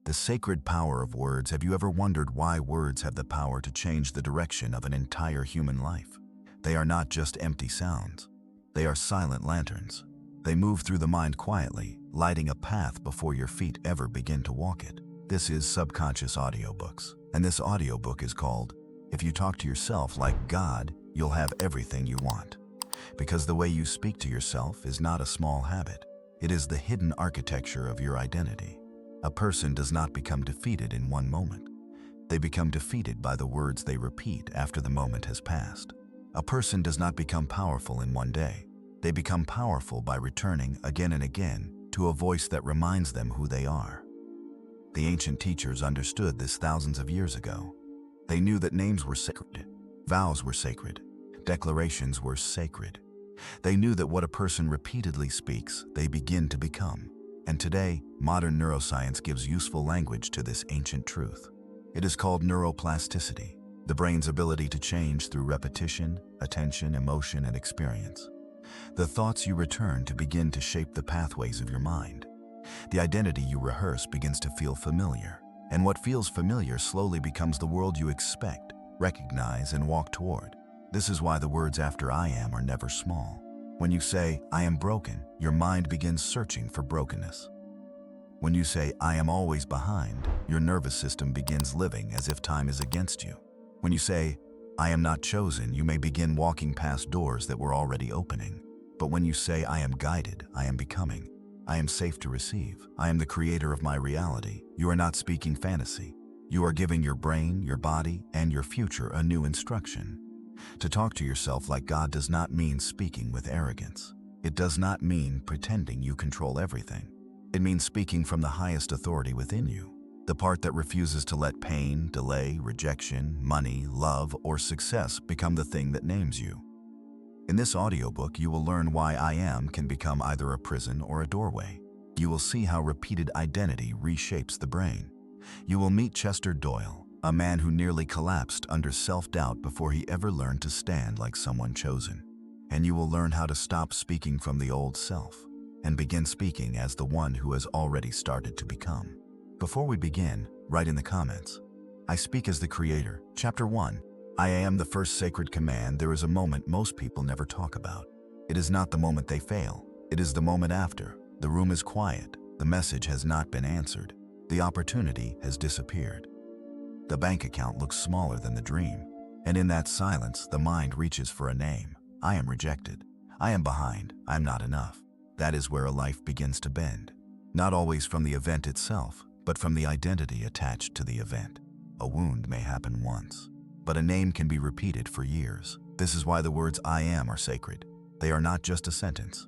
The sacred power of words. Have you ever wondered why words have the power to change the direction of an entire human life? They are not just empty sounds. They are silent lanterns. They move through the mind quietly, lighting a path before your feet ever begin to walk it. This is Subconscious Audiobooks, and this audiobook is called, If You Talk to Yourself Like God, You'll Have Everything You Want. Because the way you speak to yourself is not a small habit. It is the hidden architecture of your identity. A person does not become defeated in one moment. They become defeated by the words they repeat after the moment has passed. A person does not become powerful in one day. They become powerful by returning again and again to a voice that reminds them who they are. The ancient teachers understood this thousands of years ago. They knew that names were sacred, vows were sacred, declarations were sacred. They knew that what a person repeatedly speaks, they begin to become. And today, modern neuroscience gives useful language to this ancient truth. It is called neuroplasticity, the brain's ability to change through repetition, attention, emotion, and experience. The thoughts you return to begin to shape the pathways of your mind. The identity you rehearse begins to feel familiar, and what feels familiar slowly becomes the world you expect, recognize, and walk toward. This is why the words after I am are never small. When you say, I am broken, your mind begins searching for brokenness. When you say, I am always behind, your nervous system begins living as if time is against you. When you say, I am not chosen, you may begin walking past doors that were already opening. But when you say, I am guided, I am becoming, I am safe to receive, I am the creator of my reality, you are not speaking fantasy. You are giving your brain, your body, and your future a new instruction. To talk to yourself like God does not mean speaking with arrogance. It does not mean pretending you control everything. It means speaking from the highest authority within you, the part that refuses to let pain, delay, rejection, money, love, or success become the thing that names you. In this audiobook, you will learn why I am can become either a prison or a doorway. You will see how repeated identity reshapes the brain. You will meet Doyle, a man who nearly collapsed under self-doubt before he ever learned to stand like someone chosen. And you will learn how to stop speaking from the old self and begin speaking as the one who has already started to become. Before we begin, write in the comments, I speak as the creator. Chapter 1. I am the first sacred command. There is a moment most people never talk about. It is not the moment they fail. It is the moment after. The room is quiet. The message has not been answered. The opportunity has disappeared. The bank account looks smaller than the dream. And in that silence, the mind reaches for a name. I am rejected. I am behind. I am not enough. That is where a life begins to bend. Not always from the event itself, but from the identity attached to the event. A wound may happen once, but a name can be repeated for years. This is why the words I am are sacred. They are not just a sentence.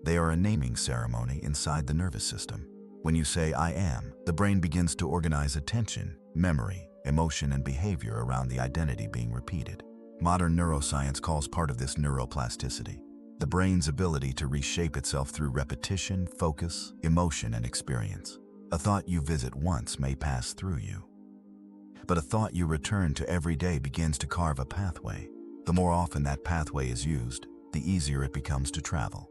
They are a naming ceremony inside the nervous system. When you say I am, the brain begins to organize attention, memory, emotion, and behavior around the identity being repeated. Modern neuroscience calls part of this neuroplasticity, the brain's ability to reshape itself through repetition, focus, emotion, and experience. A thought you visit once may pass through you, but a thought you return to every day begins to carve a pathway. The more often that pathway is used, the easier it becomes to travel.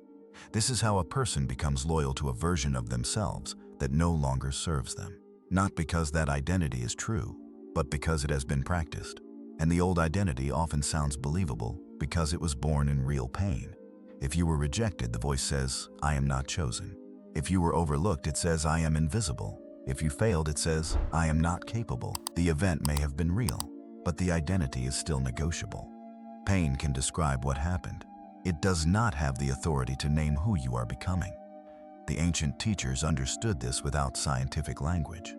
This is how a person becomes loyal to a version of themselves that no longer serves them. Not because that identity is true, but because it has been practiced. And the old identity often sounds believable because it was born in real pain. If you were rejected, the voice says, I am not chosen. If you were overlooked, it says, I am invisible. If you failed, it says, I am not capable. The event may have been real, but the identity is still negotiable. Pain can describe what happened. It does not have the authority to name who you are becoming. The ancient teachers understood this without scientific language.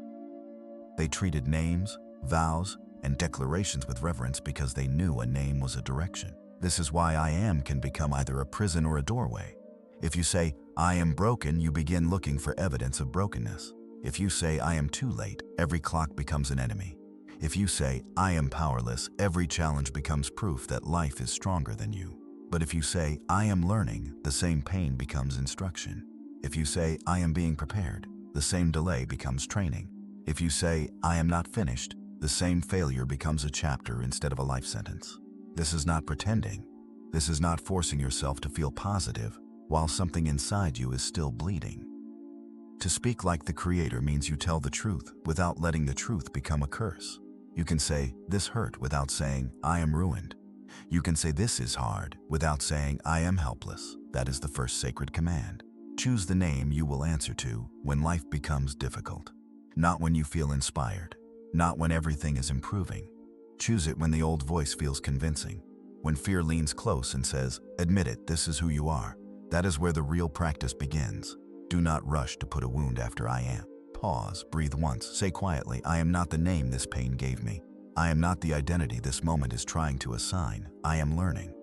They treated names, vows, and declarations with reverence because they knew a name was a direction. This is why I am can become either a prison or a doorway. If you say, I am broken, you begin looking for evidence of brokenness. If you say, I am too late, every clock becomes an enemy. If you say, I am powerless, every challenge becomes proof that life is stronger than you. But if you say, I am learning, the same pain becomes instruction. If you say, I am being prepared, the same delay becomes training. If you say, I am not finished, the same failure becomes a chapter instead of a life sentence. This is not pretending. This is not forcing yourself to feel positive while something inside you is still bleeding. To speak like the Creator means you tell the truth without letting the truth become a curse. You can say, "This hurt," without saying, "I am ruined." You can say, "This is hard," without saying, "I am helpless." That is the first sacred command. Choose the name you will answer to when life becomes difficult. Not when you feel inspired. Not when everything is improving. Choose it when the old voice feels convincing. When fear leans close and says, "Admit it, this is who you are." That is where the real practice begins. Do not rush to put a wound after "I am." Pause, breathe once, say quietly, "I am not the name this pain gave me. I am not the identity this moment is trying to assign. I am learning.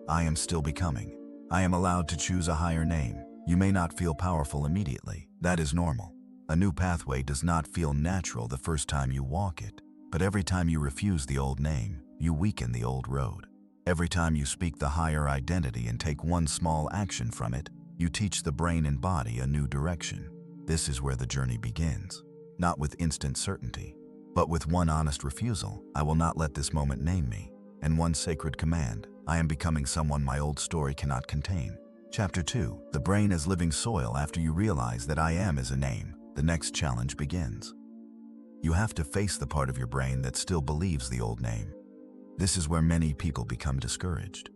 I am still becoming. I am allowed to choose a higher name." You may not feel powerful immediately. That is normal. A new pathway does not feel natural the first time you walk it. But every time you refuse the old name, you weaken the old road. Every time you speak the higher identity and take one small action from it, you teach the brain and body a new direction. This is where the journey begins. Not with instant certainty, but with one honest refusal: "I will not let this moment name me." And one sacred command: "I am becoming someone my old story cannot contain." Chapter 2. The brain as living soil. After you realize that "I am" is a name, the next challenge begins. You have to face the part of your brain that still believes the old name. This is where many people become discouraged.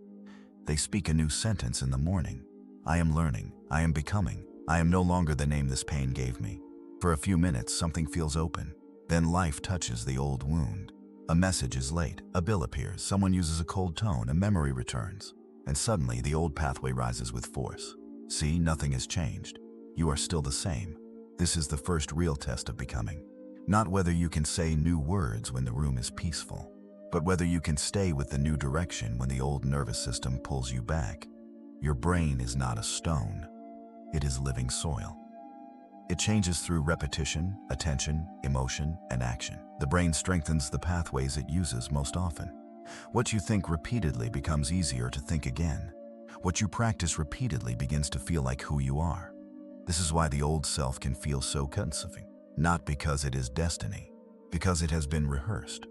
They speak a new sentence in the morning: "I am learning, I am becoming, I am no longer the name this pain gave me." For a few minutes, something feels open. Then life touches the old wound. A message is late, a bill appears, someone uses a cold tone, a memory returns. And suddenly, the old pathway rises with force. See, nothing has changed. You are still the same. This is the first real test of becoming. Not whether you can say new words when the room is peaceful, but whether you can stay with the new direction when the old nervous system pulls you back. Your brain is not a stone. It is living soil. It changes through repetition, attention, emotion, and action. The brain strengthens the pathways it uses most often. What you think repeatedly becomes easier to think again. What you practice repeatedly begins to feel like who you are. This is why the old self can feel so consuming. Not because it is destiny, because it has been rehearsed.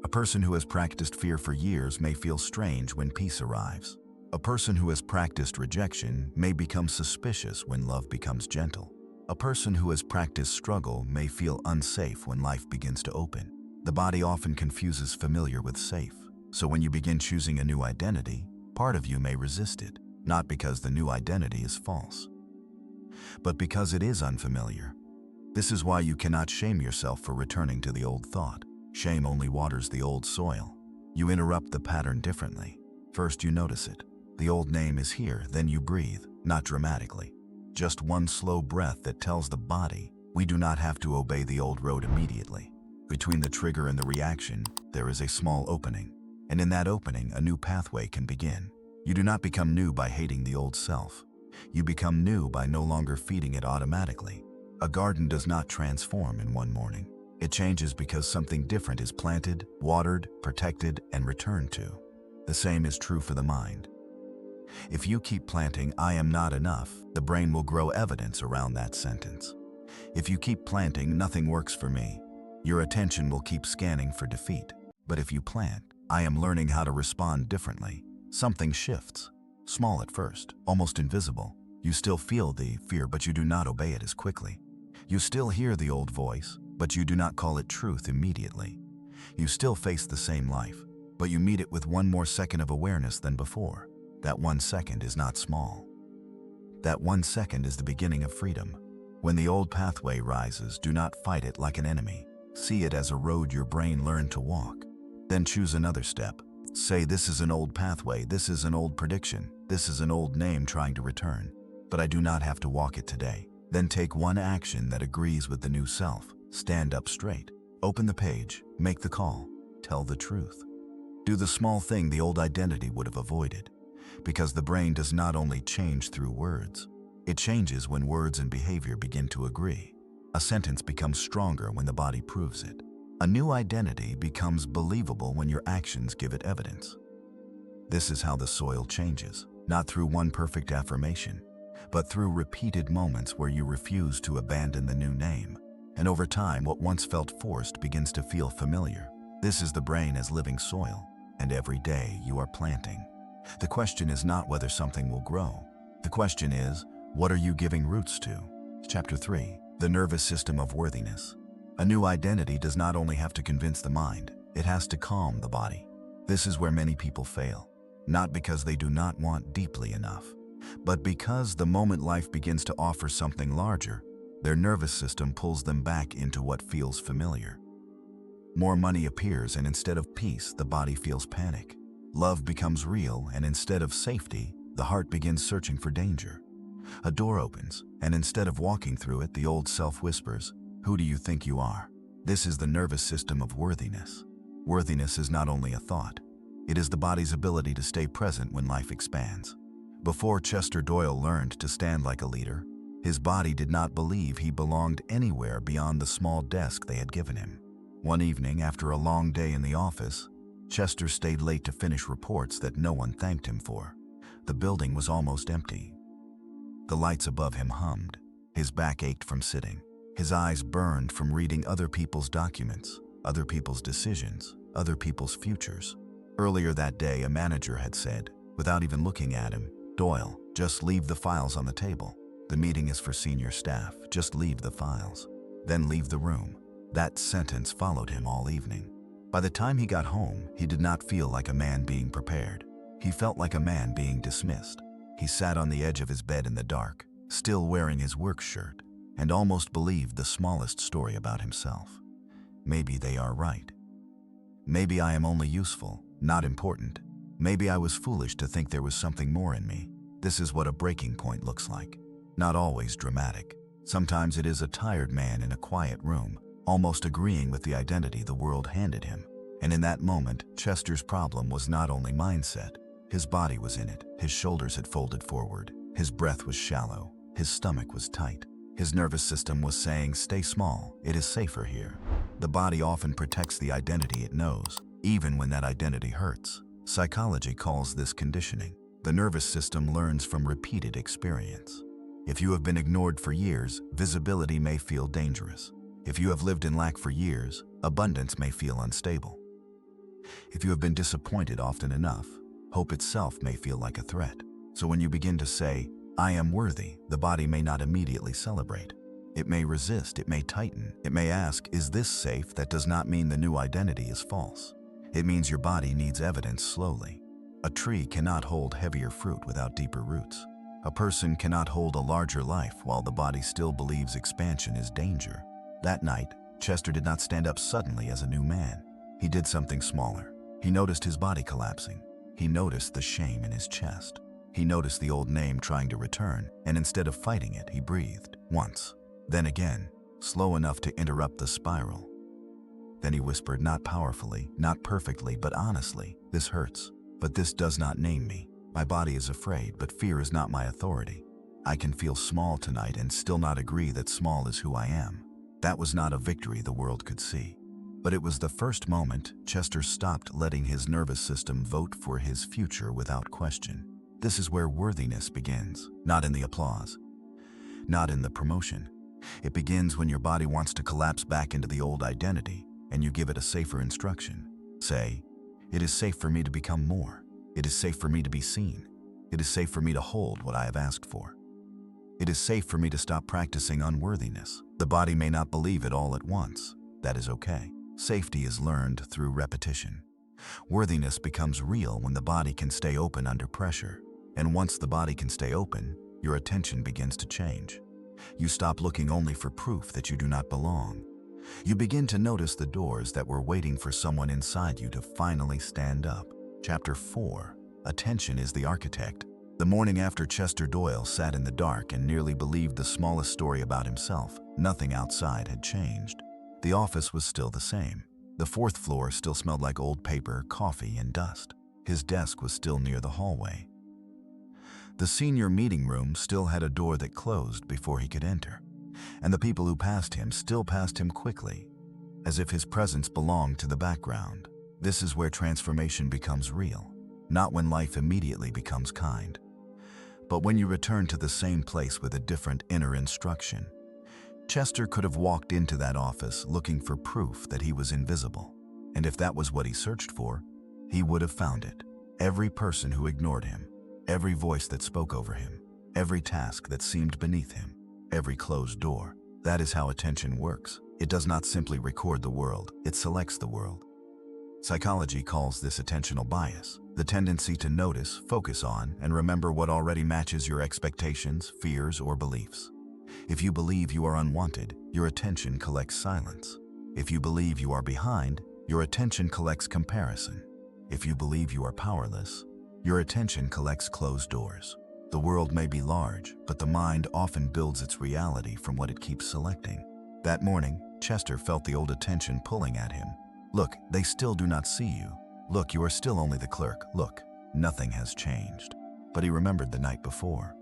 A person who has practiced fear for years may feel strange when peace arrives. A person who has practiced rejection may become suspicious when love becomes gentle. A person who has practiced struggle may feel unsafe when life begins to open. The body often confuses familiar with safe. So when you begin choosing a new identity, part of you may resist it, not because the new identity is false, but because it is unfamiliar. This is why you cannot shame yourself for returning to the old thought. Shame only waters the old soil. You interrupt the pattern differently. First you notice it. The old name is here, then you breathe, not dramatically. Just one slow breath that tells the body, we do not have to obey the old road immediately. Between the trigger and the reaction, there is a small opening. And in that opening, a new pathway can begin. You do not become new by hating the old self. You become new by no longer feeding it automatically. A garden does not transform in one morning. It changes because something different is planted, watered, protected, and returned to. The same is true for the mind. If you keep planting "I am not enough," the brain will grow evidence around that sentence. If you keep planting "nothing works for me," your attention will keep scanning for defeat. But if you plant "I am learning how to respond differently," something shifts. Small at first, almost invisible. You still feel the fear, but you do not obey it as quickly. You still hear the old voice, but you do not call it truth immediately. You still face the same life, but you meet it with one more second of awareness than before. That 1 second is not small. That 1 second is the beginning of freedom. When the old pathway rises, do not fight it like an enemy. See it as a road your brain learned to walk. Then choose another step. Say, "This is an old pathway, this is an old prediction, this is an old name trying to return, but I do not have to walk it today." Then take one action that agrees with the new self. Stand up straight. Open the page. Make the call. Tell the truth. Do the small thing the old identity would have avoided. Because the brain does not only change through words, it changes when words and behavior begin to agree. A sentence becomes stronger when the body proves it. A new identity becomes believable when your actions give it evidence. This is how the soil changes, not through one perfect affirmation, but through repeated moments where you refuse to abandon the new name. And over time, what once felt forced begins to feel familiar. This is the brain as living soil, and every day you are planting. The question is not whether something will grow. The question is, what are you giving roots to? Chapter 3. The Nervous System of Worthiness. A new identity does not only have to convince the mind, it has to calm the body. This is where many people fail, not because they do not want deeply enough, but because the moment life begins to offer something larger, their nervous system pulls them back into what feels familiar. More money appears, and instead of peace, the body feels panic. Love becomes real, and instead of safety, the heart begins searching for danger. A door opens, and instead of walking through it, the old self whispers, "Who do you think you are?" This is the nervous system of worthiness. Worthiness is not only a thought, it is the body's ability to stay present when life expands. Before Chester Doyle learned to stand like a leader, his body did not believe he belonged anywhere beyond the small desk they had given him. One evening, after a long day in the office, Chester stayed late to finish reports that no one thanked him for. The building was almost empty. The lights above him hummed. His back ached from sitting. His eyes burned from reading other people's documents, other people's decisions, other people's futures. Earlier that day, a manager had said, without even looking at him, "Doyle, just leave the files on the table. The meeting is for senior staff. Just leave the files. Then leave the room." That sentence followed him all evening. By the time he got home, he did not feel like a man being prepared. He felt like a man being dismissed. He sat on the edge of his bed in the dark, still wearing his work shirt, and almost believed the smallest story about himself. Maybe they are right. Maybe I am only useful, not important. Maybe I was foolish to think there was something more in me. This is what a breaking point looks like. Not always dramatic. Sometimes it is a tired man in a quiet room, almost agreeing with the identity the world handed him. And in that moment, Chester's problem was not only mindset. His body was in it. His shoulders had folded forward. His breath was shallow. His stomach was tight. His nervous system was saying, "Stay small. It is safer here." The body often protects the identity it knows, even when that identity hurts. Psychology calls this conditioning. The nervous system learns from repeated experience. If you have been ignored for years, visibility may feel dangerous. If you have lived in lack for years, abundance may feel unstable. If you have been disappointed often enough, hope itself may feel like a threat. So when you begin to say, "I am worthy," the body may not immediately celebrate. It may resist, it may tighten, it may ask, "Is this safe?" That does not mean the new identity is false. It means your body needs evidence slowly. A tree cannot hold heavier fruit without deeper roots. A person cannot hold a larger life while the body still believes expansion is danger. That night, Chester did not stand up suddenly as a new man. He did something smaller. He noticed his body collapsing. He noticed the shame in his chest. He noticed the old name trying to return, and instead of fighting it, he breathed once, then again, slow enough to interrupt the spiral. Then he whispered, not powerfully, not perfectly, but honestly, "This hurts, but this does not name me. My body is afraid, but fear is not my authority. I can feel small tonight and still not agree that small is who I am." That was not a victory the world could see. But it was the first moment Chester stopped letting his nervous system vote for his future without question. This is where worthiness begins, not in the applause, not in the promotion. It begins when your body wants to collapse back into the old identity, and you give it a safer instruction. Say, "It is safe for me to become more. It is safe for me to be seen. It is safe for me to hold what I have asked for. It is safe for me to stop practicing unworthiness." The body may not believe it all at once. That is okay. Safety is learned through repetition. Worthiness becomes real when the body can stay open under pressure. And once the body can stay open, your attention begins to change. You stop looking only for proof that you do not belong. You begin to notice the doors that were waiting for someone inside you to finally stand up. Chapter 4. Attention is the architect. The morning after Chester Doyle sat in the dark and nearly believed the smallest story about himself, nothing outside had changed. The office was still the same. The fourth floor still smelled like old paper, coffee, and dust. His desk was still near the hallway. The senior meeting room still had a door that closed before he could enter, and the people who passed him still passed him quickly, as if his presence belonged to the background. This is where transformation becomes real, not when life immediately becomes kind, but when you return to the same place with a different inner instruction. Chester could have walked into that office looking for proof that he was invisible, and if that was what he searched for, he would have found it. Every person who ignored him, every voice that spoke over him, every task that seemed beneath him, every closed door. That is how attention works. It does not simply record the world, it selects the world. Psychology calls this attentional bias, the tendency to notice, focus on, and remember what already matches your expectations, fears, or beliefs. If you believe you are unwanted, your attention collects silence. If you believe you are behind, your attention collects comparison. If you believe you are powerless, your attention collects closed doors. The world may be large, but the mind often builds its reality from what it keeps selecting. That morning, Chester felt the old attention pulling at him. Look, they still do not see you. Look, you are still only the clerk. Look, nothing has changed. But he remembered the night before.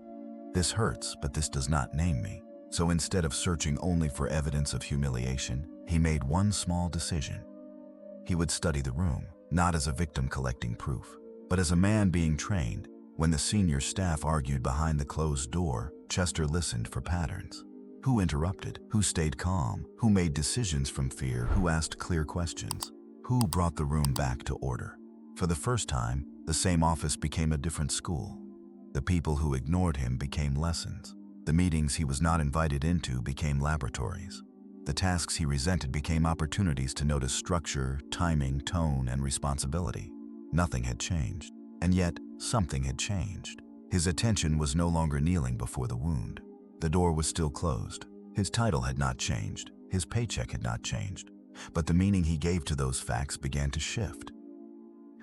This hurts, but this does not name me. So instead of searching only for evidence of humiliation, he made one small decision. He would study the room, not as a victim collecting proof, but as a man being trained. When the senior staff argued behind the closed door, Chester listened for patterns. Who interrupted? Who stayed calm? Who made decisions from fear? Who asked clear questions? Who brought the room back to order? For the first time, the same office became a different school. The people who ignored him became lessons. The meetings he was not invited into became laboratories. The tasks he resented became opportunities to notice structure, timing, tone, and responsibility. Nothing had changed, and yet something had changed. His attention was no longer kneeling before the wound. The door was still closed. His title had not changed. His paycheck had not changed. But the meaning he gave to those facts began to shift.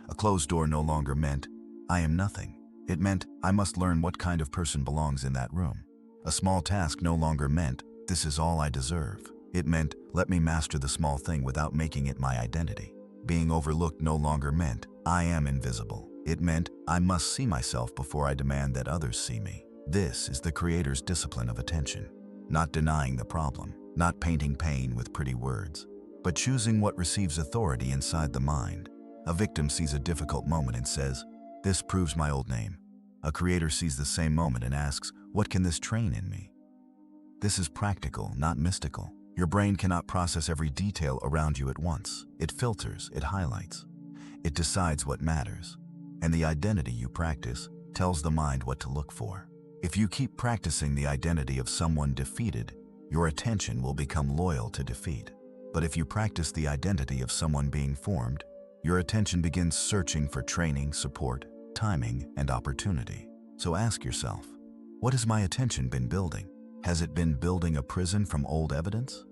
A closed door no longer meant, I am nothing. It meant, I must learn what kind of person belongs in that room. A small task no longer meant, this is all I deserve. It meant, let me master the small thing without making it my identity. Being overlooked no longer meant, I am invisible. It meant, I must see myself before I demand that others see me. This is the Creator's discipline of attention. Not denying the problem, not painting pain with pretty words, but choosing what receives authority inside the mind. A victim sees a difficult moment and says, this proves my old name. A creator sees the same moment and asks, what can this train in me? This is practical, not mystical. Your brain cannot process every detail around you at once. It filters, it highlights. It decides what matters. And the identity you practice tells the mind what to look for. If you keep practicing the identity of someone defeated, your attention will become loyal to defeat. But if you practice the identity of someone being formed, your attention begins searching for training, support, timing, and opportunity. So ask yourself, what has my attention been building? Has it been building a prison from old evidence?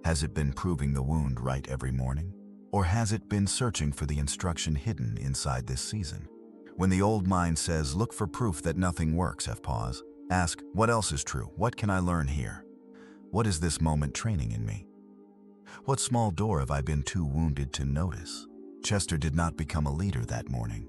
Has it been proving the wound right every morning? Or has it been searching for the instruction hidden inside this season? When the old mind says, look for proof that nothing works, have pause. Ask, what else is true? What can I learn here? What is this moment training in me? What small door have I been too wounded to notice? Chester did not become a leader that morning,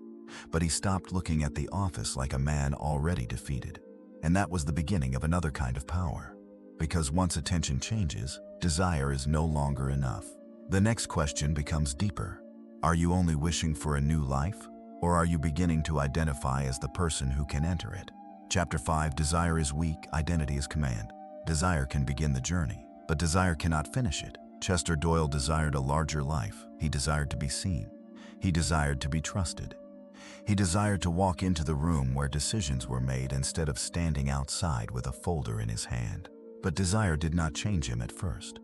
but he stopped looking at the office like a man already defeated. And that was the beginning of another kind of power. Because once attention changes, desire is no longer enough. The next question becomes deeper. Are you only wishing for a new life? Or are you beginning to identify as the person who can enter it? Chapter 5, Desire is weak, identity is command. Desire can begin the journey, but desire cannot finish it. Chester Doyle desired a larger life. He desired to be seen. He desired to be trusted. He desired to walk into the room where decisions were made instead of standing outside with a folder in his hand. But desire did not change him at first.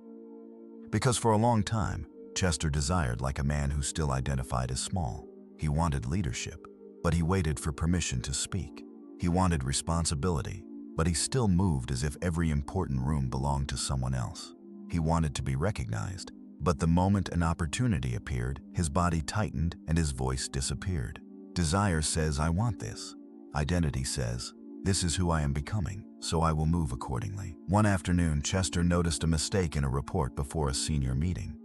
Because for a long time, Chester desired like a man who still identified as small. He wanted leadership, but he waited for permission to speak. He wanted responsibility, but he still moved as if every important room belonged to someone else. He wanted to be recognized, but the moment an opportunity appeared, his body tightened and his voice disappeared. Desire says, I want this. Identity says, this is who I am becoming, so I will move accordingly. One afternoon, Chester noticed a mistake in a report before a senior meeting.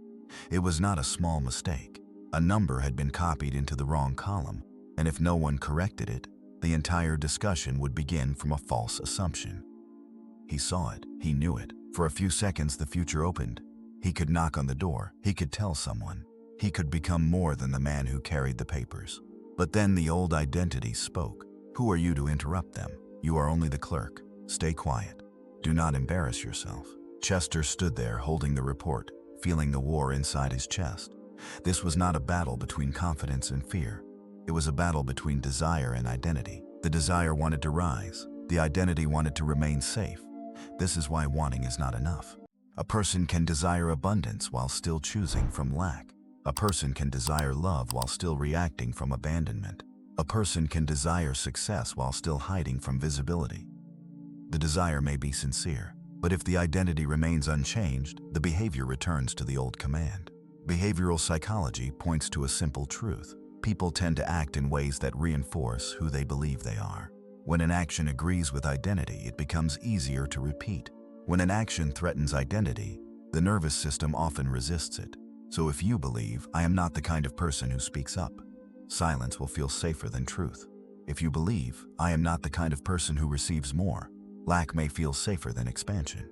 It was not a small mistake. A number had been copied into the wrong column, and if no one corrected it, the entire discussion would begin from a false assumption. He saw it. He knew it. For a few seconds, the future opened. He could knock on the door. He could tell someone. He could become more than the man who carried the papers. But then the old identity spoke. Who are you to interrupt them? You are only the clerk. Stay quiet. Do not embarrass yourself. Chester stood there holding the report, feeling the war inside his chest. This was not a battle between confidence and fear. It was a battle between desire and identity. The desire wanted to rise. The identity wanted to remain safe. This is why wanting is not enough. A person can desire abundance while still choosing from lack. A person can desire love while still reacting from abandonment. A person can desire success while still hiding from visibility. The desire may be sincere, but if the identity remains unchanged, the behavior returns to the old command. Behavioral psychology points to a simple truth. People tend to act in ways that reinforce who they believe they are. When an action agrees with identity, it becomes easier to repeat. When an action threatens identity, the nervous system often resists it. So if you believe, "I am not the kind of person who speaks up," silence will feel safer than truth. If you believe, "I am not the kind of person who receives more," lack may feel safer than expansion.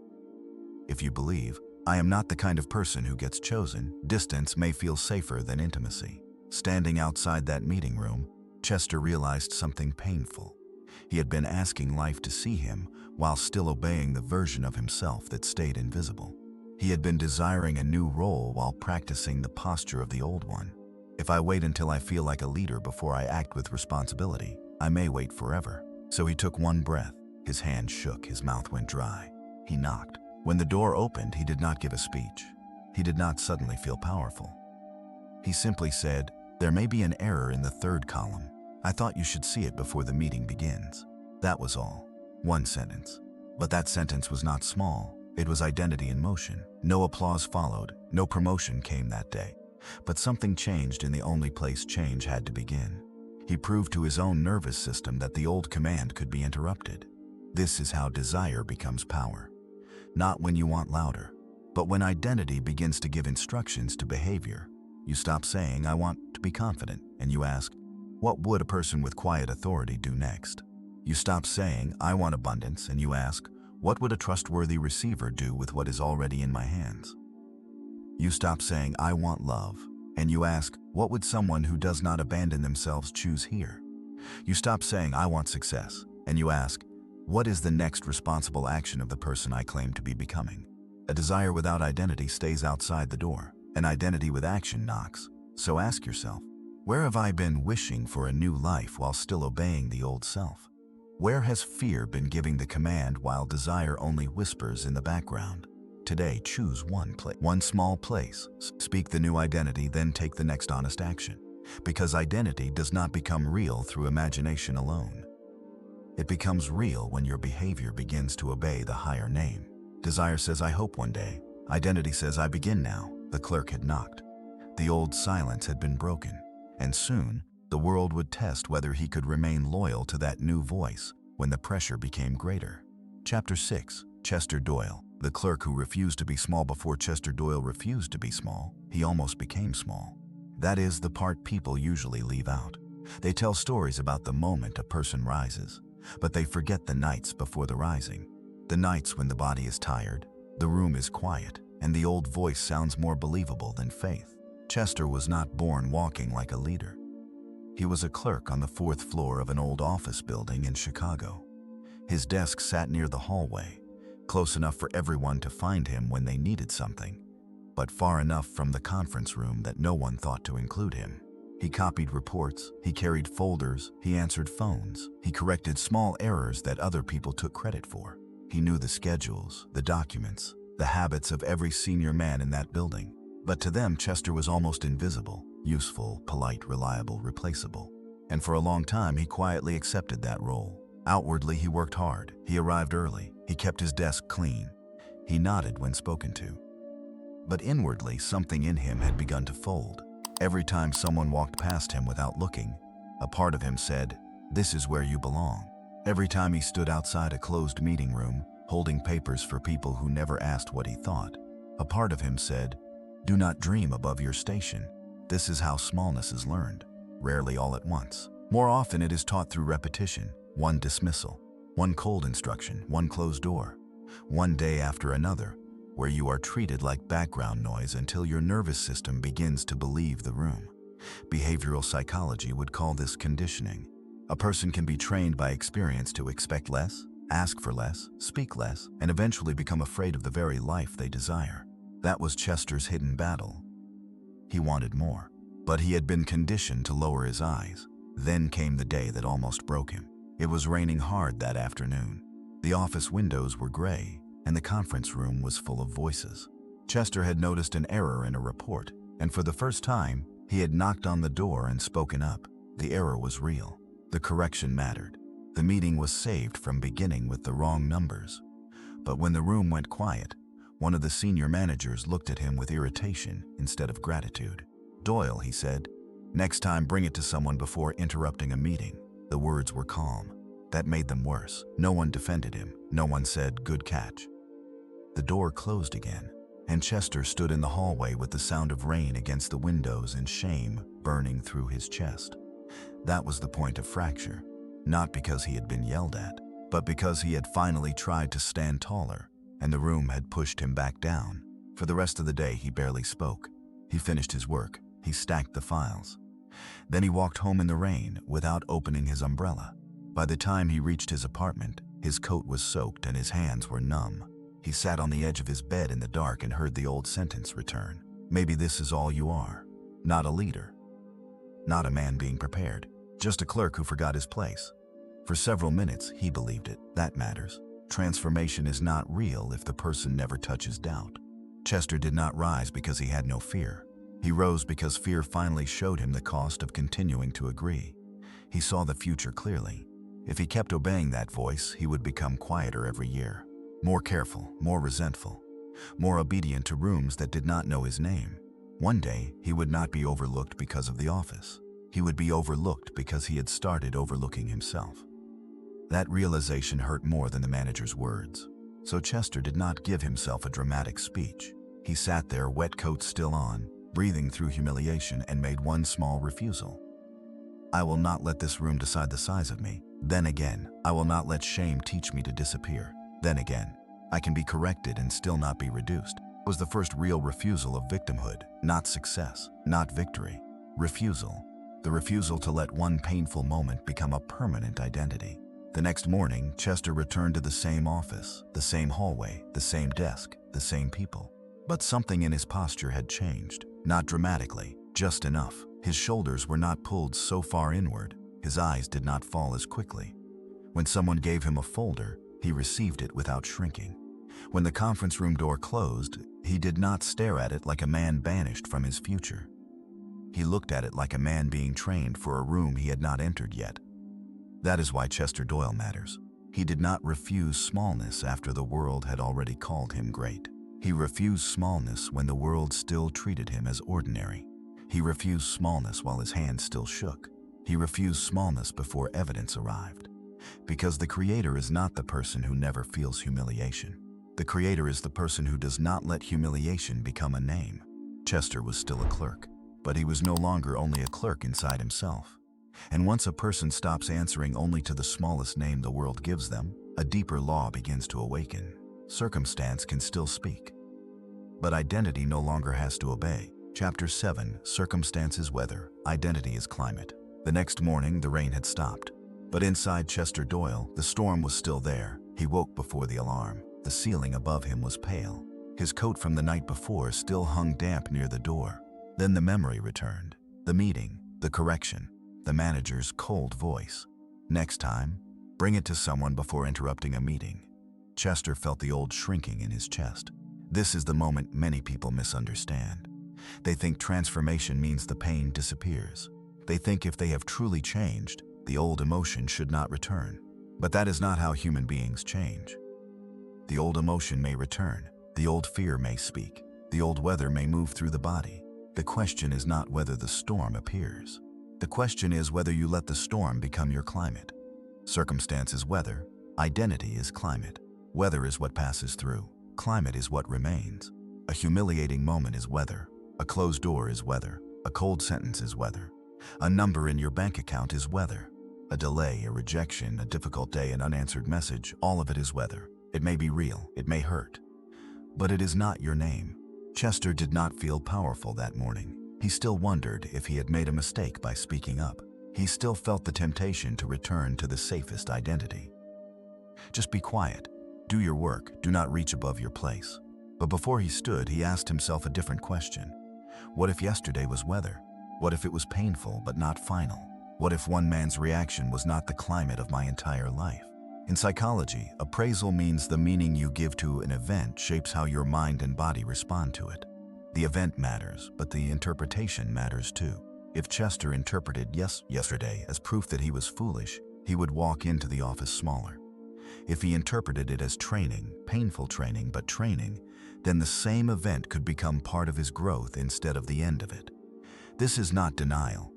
If you believe, "I am not the kind of person who gets chosen," distance may feel safer than intimacy. Standing outside that meeting room, Chester realized something painful. He had been asking life to see him while still obeying the version of himself that stayed invisible. He had been desiring a new role while practicing the posture of the old one. If I wait until I feel like a leader before I act with responsibility, I may wait forever. So he took one breath. His hand shook, his mouth went dry. He knocked. When the door opened, he did not give a speech. He did not suddenly feel powerful. He simply said, "There may be an error in the third column. I thought you should see it before the meeting begins." That was all. One sentence. But that sentence was not small. It was identity in motion. No applause followed. No promotion came that day. But something changed in the only place change had to begin. He proved to his own nervous system that the old command could be interrupted. This is how desire becomes power. Not when you want louder, but when identity begins to give instructions to behavior. You stop saying, "I want to be confident," and you ask, "What would a person with quiet authority do next?" You stop saying, "I want abundance," and you ask, "What would a trustworthy receiver do with what is already in my hands?" You stop saying, "I want love," and you ask, "What would someone who does not abandon themselves choose here?" You stop saying, "I want success," and you ask, "What is the next responsible action of the person I claim to be becoming?" A desire without identity stays outside the door. An identity with action knocks. So ask yourself, where have I been wishing for a new life while still obeying the old self? Where has fear been giving the command while desire only whispers in the background? Today, choose one small place. Speak the new identity, then take the next honest action. Because identity does not become real through imagination alone. It becomes real when your behavior begins to obey the higher name. Desire says, "I hope one day." Identity says, "I begin now." The clerk had knocked. The old silence had been broken. And soon, the world would test whether he could remain loyal to that new voice when the pressure became greater. Chapter 6. Chester Doyle. The clerk who refused to be small. Before Chester Doyle refused to be small, he almost became small. That is the part people usually leave out. They tell stories about the moment a person rises, but they forget the nights before the rising. The nights when the body is tired, the room is quiet, and the old voice sounds more believable than faith. Chester was not born walking like a leader. He was a clerk on the 4th floor of an old office building in Chicago. His desk sat near the hallway, close enough for everyone to find him when they needed something, but far enough from the conference room that no one thought to include him. He copied reports, he carried folders, he answered phones, he corrected small errors that other people took credit for. He knew the schedules, the documents, the habits of every senior man in that building. But to them, Chester was almost invisible, useful, polite, reliable, replaceable. And for a long time, he quietly accepted that role. Outwardly, he worked hard. He arrived early. He kept his desk clean. He nodded when spoken to. But inwardly, something in him had begun to fold. Every time someone walked past him without looking, a part of him said, "This is where you belong." Every time he stood outside a closed meeting room, holding papers for people who never asked what he thought, a part of him said, "Do not dream above your station." This is how smallness is learned, rarely all at once. More often it is taught through repetition, one dismissal, one cold instruction, one closed door, one day after another, where you are treated like background noise until your nervous system begins to believe the room. Behavioral psychology would call this conditioning. A person can be trained by experience to expect less, ask for less, speak less, and eventually become afraid of the very life they desire. That was Chester's hidden battle. He wanted more, but he had been conditioned to lower his eyes. Then came the day that almost broke him. It was raining hard that afternoon. The office windows were gray. and the conference room was full of voices. Chester had noticed an error in a report, and for the first time, he had knocked on the door and spoken up. The error was real. The correction mattered. The meeting was saved from beginning with the wrong numbers. But when the room went quiet, one of the senior managers looked at him with irritation instead of gratitude. "Doyle," he said, "next time bring it to someone before interrupting a meeting." The words were calm. That made them worse. No one defended him. No one said, "Good catch." The door closed again, and Chester stood in the hallway with the sound of rain against the windows and shame burning through his chest. That was the point of fracture, not because he had been yelled at, but because he had finally tried to stand taller, and the room had pushed him back down. For the rest of the day, he barely spoke. He finished his work. He stacked the files. Then he walked home in the rain without opening his umbrella. By the time he reached his apartment, his coat was soaked and his hands were numb. He sat on the edge of his bed in the dark and heard the old sentence return. Maybe this is all you are. Not a leader. Not a man being prepared. Just a clerk who forgot his place. For several minutes, he believed it. That matters. Transformation is not real if the person never touches doubt. Chester did not rise because he had no fear. He rose because fear finally showed him the cost of continuing to agree. He saw the future clearly. If he kept obeying that voice, he would become quieter every year. More careful, more resentful, more obedient to rooms that did not know his name. One day, he would not be overlooked because of the office. He would be overlooked because he had started overlooking himself. That realization hurt more than the manager's words. So Chester did not give himself a dramatic speech. He sat there, wet coat still on, breathing through humiliation, and made one small refusal. "I will not let this room decide the size of me. Then again, I will not let shame teach me to disappear. Then again, I can be corrected and still not be reduced." It was the first real refusal of victimhood, not success, not victory. Refusal. The refusal to let one painful moment become a permanent identity. The next morning, Chester returned to the same office, the same hallway, the same desk, the same people. But something in his posture had changed. Not dramatically, just enough. His shoulders were not pulled so far inward. His eyes did not fall as quickly. When someone gave him a folder, he received it without shrinking. When the conference room door closed, he did not stare at it like a man banished from his future. He looked at it like a man being trained for a room he had not entered yet. That is why Chester Doyle matters. He did not refuse smallness after the world had already called him great. He refused smallness when the world still treated him as ordinary. He refused smallness while his hands still shook. He refused smallness before evidence arrived. Because the Creator is not the person who never feels humiliation. The Creator is the person who does not let humiliation become a name. Chester was still a clerk, but he was no longer only a clerk inside himself. And once a person stops answering only to the smallest name the world gives them, a deeper law begins to awaken. Circumstance can still speak, but identity no longer has to obey. Chapter 7, Circumstance is weather, identity is climate. The next morning, the rain had stopped. But inside Chester Doyle, the storm was still there. He woke before the alarm. The ceiling above him was pale. His coat from the night before still hung damp near the door. Then the memory returned. The meeting, the correction, the manager's cold voice. "Next time, bring it to someone before interrupting a meeting." Chester felt the old shrinking in his chest. This is the moment many people misunderstand. They think transformation means the pain disappears. They think if they have truly changed, the old emotion should not return. But that is not how human beings change. The old emotion may return. The old fear may speak. The old weather may move through the body. The question is not whether the storm appears. The question is whether you let the storm become your climate. Circumstance is weather. Identity is climate. Weather is what passes through. Climate is what remains. A humiliating moment is weather. A closed door is weather. A cold sentence is weather. A number in your bank account is weather. A delay, a rejection, a difficult day, an unanswered message, all of it is weather. It may be real, it may hurt, but it is not your name. Chester did not feel powerful that morning. He still wondered if he had made a mistake by speaking up. He still felt the temptation to return to the safest identity. Just be quiet. Do your work. Do not reach above your place. But before he stood, he asked himself a different question. What if yesterday was weather? What if it was painful but not final? What if one man's reaction was not the climate of my entire life? In psychology, appraisal means the meaning you give to an event shapes how your mind and body respond to it. The event matters, but the interpretation matters too. If Chester interpreted yesterday as proof that he was foolish, he would walk into the office smaller. If he interpreted it as training, painful training, but training, then the same event could become part of his growth instead of the end of it. This is not denial.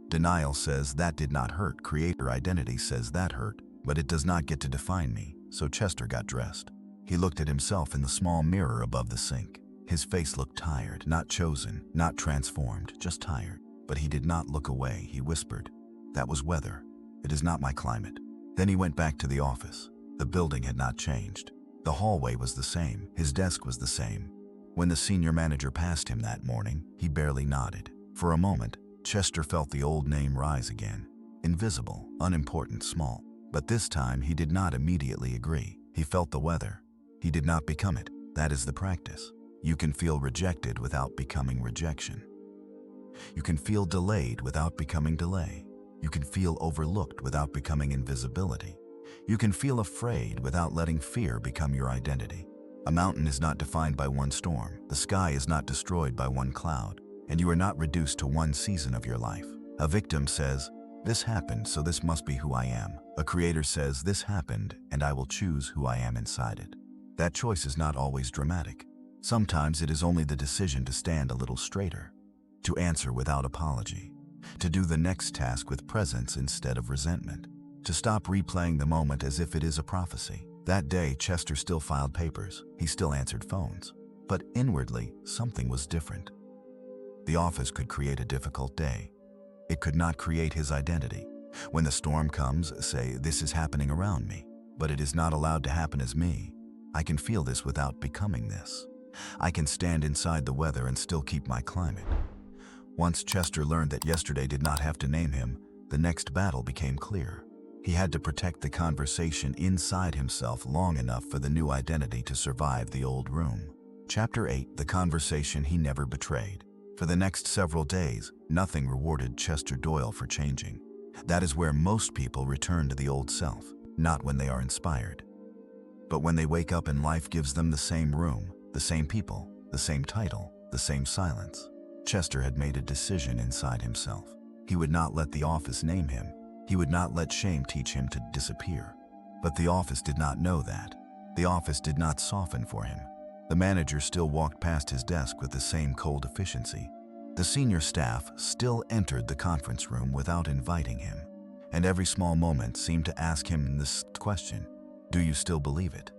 Denial says that did not hurt. Creator identity says that hurt, but it does not get to define me. So Chester got dressed. He looked at himself in the small mirror above the sink. His face looked tired, not chosen, not transformed, just tired. But he did not look away. He whispered, "That was weather. It is not my climate." Then he went back to the office. The building had not changed. The hallway was the same. His desk was the same. When the senior manager passed him that morning, he barely nodded. For a moment, Chester felt the old name rise again. Invisible, unimportant, small. But this time he did not immediately agree. He felt the weather. He did not become it. That is the practice. You can feel rejected without becoming rejection. You can feel delayed without becoming delay. You can feel overlooked without becoming invisibility. You can feel afraid without letting fear become your identity. A mountain is not defined by one storm. The sky is not destroyed by one cloud. And you are not reduced to one season of your life. A victim says, "This happened, so this must be who I am." A creator says, "This happened, and I will choose who I am inside it." That choice is not always dramatic. Sometimes it is only the decision to stand a little straighter, to answer without apology, to do the next task with presence instead of resentment, to stop replaying the moment as if it is a prophecy. That day, Chester still filed papers. He still answered phones. But inwardly, something was different. The office could create a difficult day. It could not create his identity. When the storm comes, say, "This is happening around me, but it is not allowed to happen as me. I can feel this without becoming this. I can stand inside the weather and still keep my climate." Once Chester learned that yesterday did not have to name him, the next battle became clear. He had to protect the conversation inside himself long enough for the new identity to survive the old room. Chapter 8: The Conversation He Never Betrayed. For the next several days, nothing rewarded Chester Doyle for changing. That is where most people return to the old self, not when they are inspired, but when they wake up and life gives them the same room, the same people, the same title, the same silence. Chester had made a decision inside himself. He would not let the office name him. He would not let shame teach him to disappear. But the office did not know that. The office did not soften for him. The manager still walked past his desk with the same cold efficiency. The senior staff still entered the conference room without inviting him. And every small moment seemed to ask him this question: do you still believe it?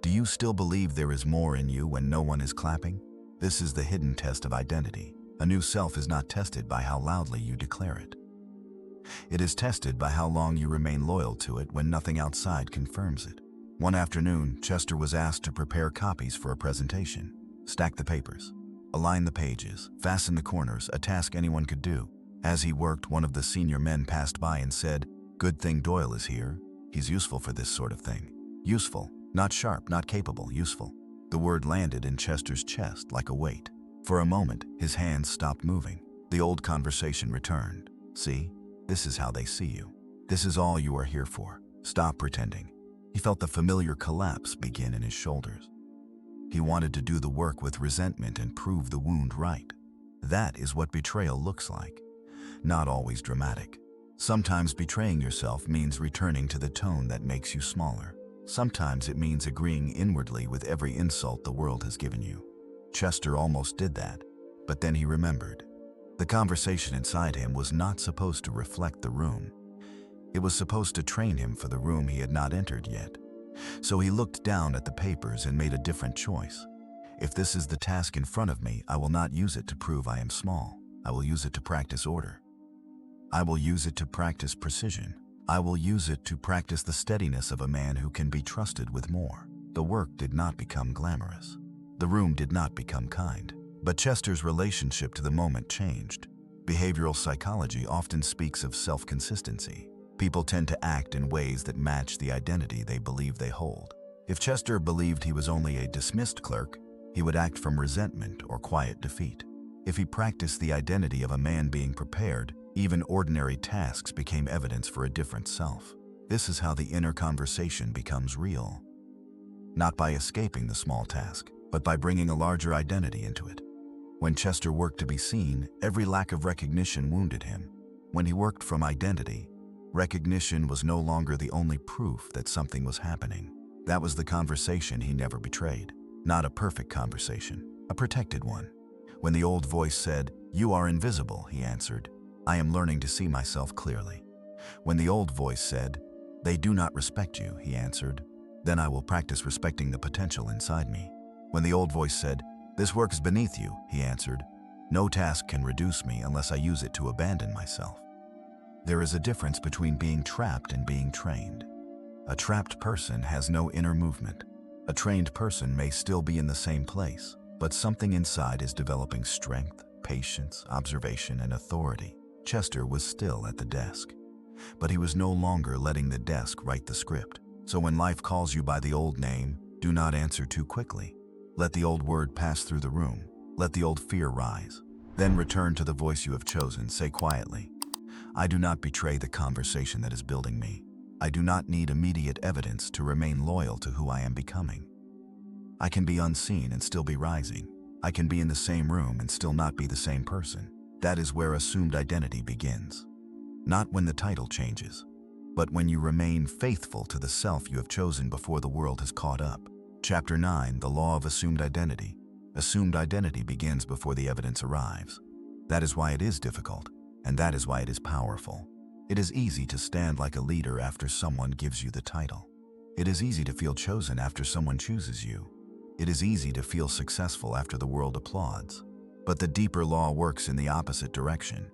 Do you still believe there is more in you when no one is clapping? This is the hidden test of identity. A new self is not tested by how loudly you declare it. It is tested by how long you remain loyal to it when nothing outside confirms it. One afternoon, Chester was asked to prepare copies for a presentation. Stack the papers, align the pages, fasten the corners, a task anyone could do. As he worked, one of the senior men passed by and said, "Good thing Doyle is here. He's useful for this sort of thing." Useful, not sharp, not capable, useful. The word landed in Chester's chest like a weight. For a moment, his hands stopped moving. The old conversation returned. "See, this is how they see you. This is all you are here for. Stop pretending." He felt the familiar collapse begin in his shoulders. He wanted to do the work with resentment and prove the wound right. That is what betrayal looks like. Not always dramatic. Sometimes betraying yourself means returning to the tone that makes you smaller. Sometimes it means agreeing inwardly with every insult the world has given you. Chester almost did that, but then he remembered. The conversation inside him was not supposed to reflect the room. It was supposed to train him for the room he had not entered yet. So he looked down at the papers and made a different choice. If this is the task in front of me, I will not use it to prove I am small. I will use it to practice order. I will use it to practice precision. I will use it to practice the steadiness of a man who can be trusted with more. The work did not become glamorous. The room did not become kind. But Chester's relationship to the moment changed. Behavioral psychology often speaks of self-consistency. People tend to act in ways that match the identity they believe they hold. If Chester believed he was only a dismissed clerk, he would act from resentment or quiet defeat. If he practiced the identity of a man being prepared, even ordinary tasks became evidence for a different self. This is how the inner conversation becomes real. Not by escaping the small task, but by bringing a larger identity into it. When Chester worked to be seen, every lack of recognition wounded him. When he worked from identity, recognition was no longer the only proof that something was happening. That was the conversation he never betrayed. Not a perfect conversation, a protected one. When the old voice said, "You are invisible," he answered, "I am learning to see myself clearly." When the old voice said, "They do not respect you," he answered, "Then I will practice respecting the potential inside me." When the old voice said, "This work is beneath you," he answered, "No task can reduce me unless I use it to abandon myself." There is a difference between being trapped and being trained. A trapped person has no inner movement. A trained person may still be in the same place, but something inside is developing strength, patience, observation, and authority. Chester was still at the desk, but he was no longer letting the desk write the script. So when life calls you by the old name, do not answer too quickly. Let the old word pass through the room. Let the old fear rise. Then return to the voice you have chosen. Say quietly, "I do not betray the conversation that is building me. I do not need immediate evidence to remain loyal to who I am becoming. I can be unseen and still be rising. I can be in the same room and still not be the same person." That is where assumed identity begins. Not when the title changes, but when you remain faithful to the self you have chosen before the world has caught up. Chapter 9, The Law of Assumed Identity. Assumed identity begins before the evidence arrives. That is why it is difficult, and that is why it is powerful. It is easy to stand like a leader after someone gives you the title. It is easy to feel chosen after someone chooses you. It is easy to feel successful after the world applauds. But the deeper law works in the opposite direction.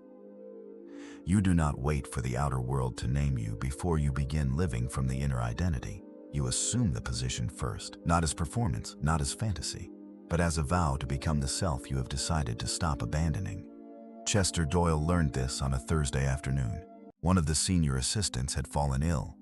You do not wait for the outer world to name you before you begin living from the inner identity. You assume the position first, not as performance, not as fantasy, but as a vow to become the self you have decided to stop abandoning. Chester Doyle learned this on a Thursday afternoon. One of the senior assistants had fallen ill,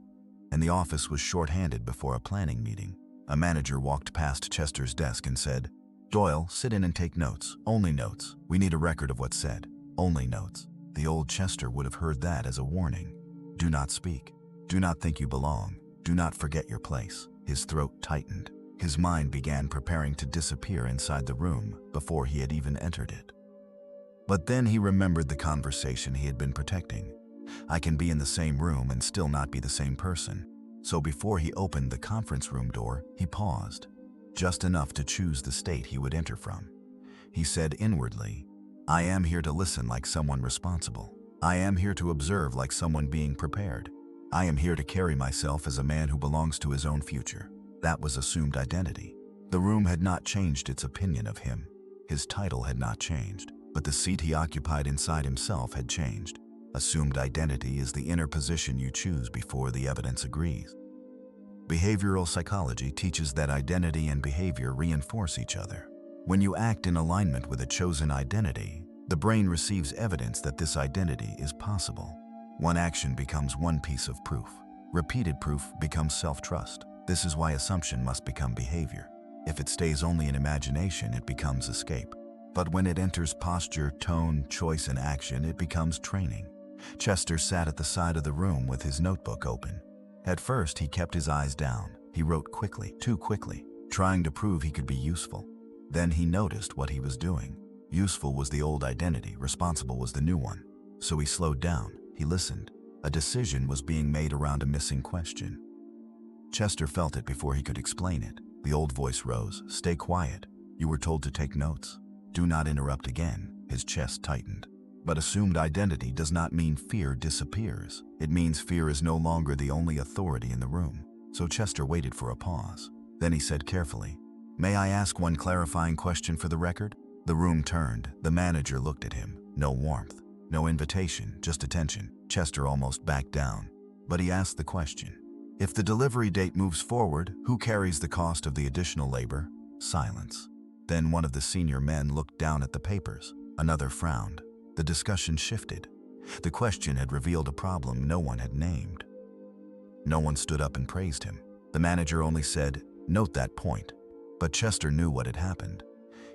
and the office was short-handed before a planning meeting. A manager walked past Chester's desk and said, "Doyle, sit in and take notes. Only notes. We need a record of what's said. Only notes." The old Chester would have heard that as a warning. Do not speak. Do not think you belong. Do not forget your place. His throat tightened. His mind began preparing to disappear inside the room before he had even entered it. But then he remembered the conversation he had been protecting. I can be in the same room and still not be the same person. So before he opened the conference room door, he paused, just enough to choose the state he would enter from. He said inwardly, "I am here to listen like someone responsible. I am here to observe like someone being prepared. I am here to carry myself as a man who belongs to his own future." That was assumed identity. The room had not changed its opinion of him. His title had not changed, but the seat he occupied inside himself had changed. Assumed identity is the inner position you choose before the evidence agrees. Behavioral psychology teaches that identity and behavior reinforce each other. When you act in alignment with a chosen identity, the brain receives evidence that this identity is possible. One action becomes one piece of proof. Repeated proof becomes self-trust. This is why assumption must become behavior. If it stays only in imagination, it becomes escape. But when it enters posture, tone, choice, and action, it becomes training. Chester sat at the side of the room with his notebook open. At first, he kept his eyes down. He wrote quickly, too quickly, trying to prove he could be useful. Then he noticed what he was doing. Useful was the old identity, responsible was the new one. So he slowed down, he listened. A decision was being made around a missing question. Chester felt it before he could explain it. The old voice rose, "Stay quiet. You were told to take notes. Do not interrupt again." His chest tightened. But assumed identity does not mean fear disappears. It means fear is no longer the only authority in the room. So Chester waited for a pause. Then he said carefully, "May I ask one clarifying question for the record?" The room turned. The manager looked at him. No warmth, no invitation, just attention. Chester almost backed down. But he asked the question. "If the delivery date moves forward, who carries the cost of the additional labor?" Silence. Then one of the senior men looked down at the papers. Another frowned. The discussion shifted. The question had revealed a problem no one had named. No one stood up and praised him. The manager only said, "Note that point." But Chester knew what had happened.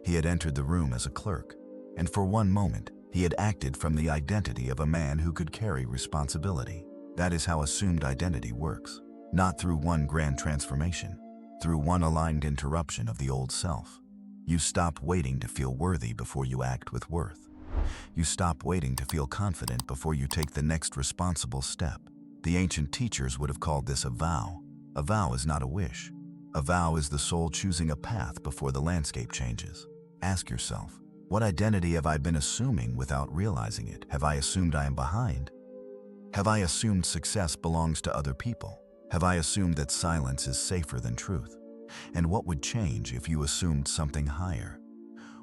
He had entered the room as a clerk, and for one moment, he had acted from the identity of a man who could carry responsibility. That is how assumed identity works. Not through one grand transformation, through one aligned interruption of the old self. You stop waiting to feel worthy before you act with worth. You stop waiting to feel confident before you take the next responsible step. The ancient teachers would have called this a vow. A vow is not a wish. A vow is the soul choosing a path before the landscape changes. Ask yourself, what identity have I been assuming without realizing it? Have I assumed I am behind? Have I assumed success belongs to other people? Have I assumed that silence is safer than truth? And what would change if you assumed something higher?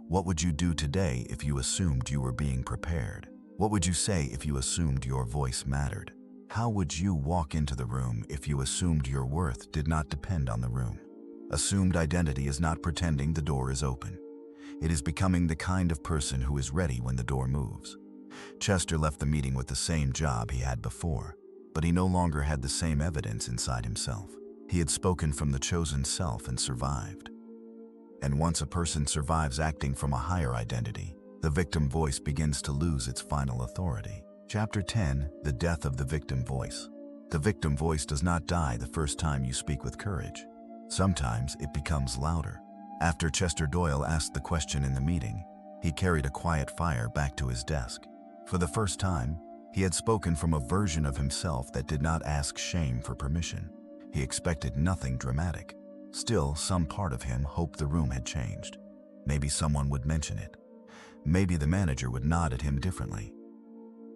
What would you do today if you assumed you were being prepared? What would you say if you assumed your voice mattered? How would you walk into the room if you assumed your worth did not depend on the room? Assumed identity is not pretending the door is open. It is becoming the kind of person who is ready when the door moves. Chester left the meeting with the same job he had before, but he no longer had the same evidence inside himself. He had spoken from the chosen self and survived. And once a person survives acting from a higher identity, the victim voice begins to lose its final authority. Chapter 10, The Death of the Victim Voice. The victim voice does not die the first time you speak with courage. Sometimes it becomes louder. After Chester Doyle asked the question in the meeting, he carried a quiet fire back to his desk. For the first time, he had spoken from a version of himself that did not ask shame for permission. He expected nothing dramatic. Still, some part of him hoped the room had changed. Maybe someone would mention it. Maybe the manager would nod at him differently.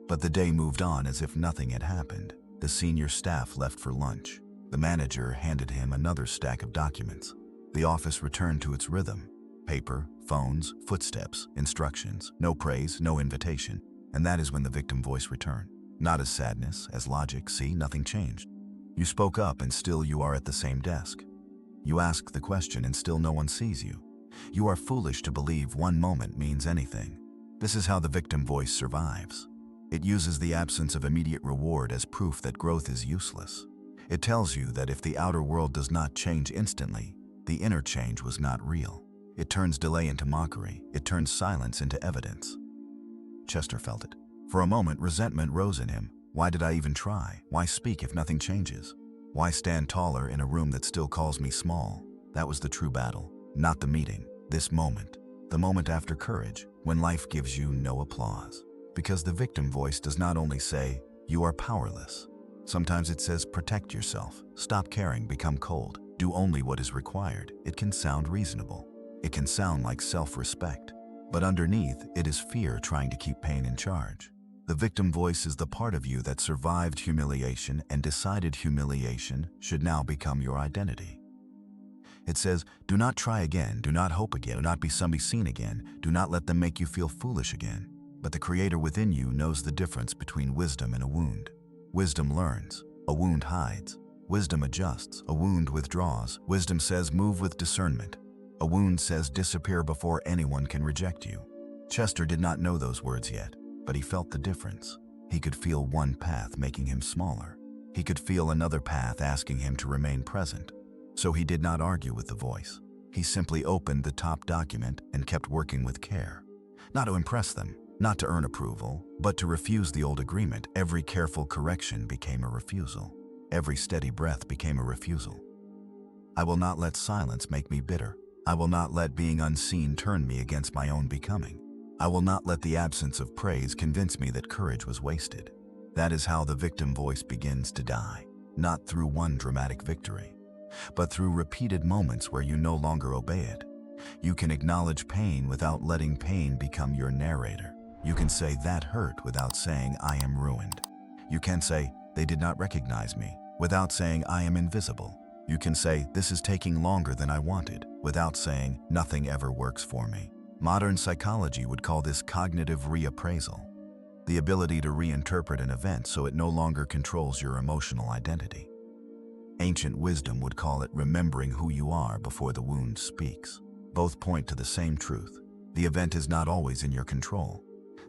But the day moved on as if nothing had happened. The senior staff left for lunch. The manager handed him another stack of documents. The office returned to its rhythm. Paper, phones, footsteps, instructions, no praise, no invitation. And that is when the victim voice returned. Not as sadness, as logic. See, nothing changed. You spoke up and still you are at the same desk. You ask the question and still no one sees you. You are foolish to believe one moment means anything. This is how the victim voice survives. It uses the absence of immediate reward as proof that growth is useless. It tells you that if the outer world does not change instantly, the inner change was not real. It turns delay into mockery. It turns silence into evidence. Chester felt it. For a moment, resentment rose in him. Why did I even try? Why speak if nothing changes? Why stand taller in a room that still calls me small? That was the true battle, not the meeting. This moment, the moment after courage, when life gives you no applause. Because the victim voice does not only say, you are powerless. Sometimes it says, protect yourself, stop caring, become cold, do only what is required. It can sound reasonable. It can sound like self-respect. But underneath, it is fear trying to keep pain in charge. The victim voice is the part of you that survived humiliation and decided humiliation should now become your identity. It says, do not try again, do not hope again, do not be somebody seen again, do not let them make you feel foolish again. But the creator within you knows the difference between wisdom and a wound. Wisdom learns, a wound hides. Wisdom adjusts, a wound withdraws. Wisdom says move with discernment. A wound says disappear before anyone can reject you. Chester did not know those words yet, but he felt the difference. He could feel one path making him smaller. He could feel another path asking him to remain present. So he did not argue with the voice. He simply opened the top document and kept working with care. Not to impress them, not to earn approval, but to refuse the old agreement. Every careful correction became a refusal. Every steady breath became a refusal. I will not let silence make me bitter. I will not let being unseen turn me against my own becoming. I will not let the absence of praise convince me that courage was wasted. That is how the victim voice begins to die, not through one dramatic victory, but through repeated moments where you no longer obey it. You can acknowledge pain without letting pain become your narrator. You can say that hurt without saying I am ruined. You can say they did not recognize me without saying I am invisible. You can say this is taking longer than I wanted without saying nothing ever works for me. Modern psychology would call this cognitive reappraisal, the ability to reinterpret an event so it no longer controls your emotional identity. Ancient wisdom would call it remembering who you are before the wound speaks. Both point to the same truth. The event is not always in your control.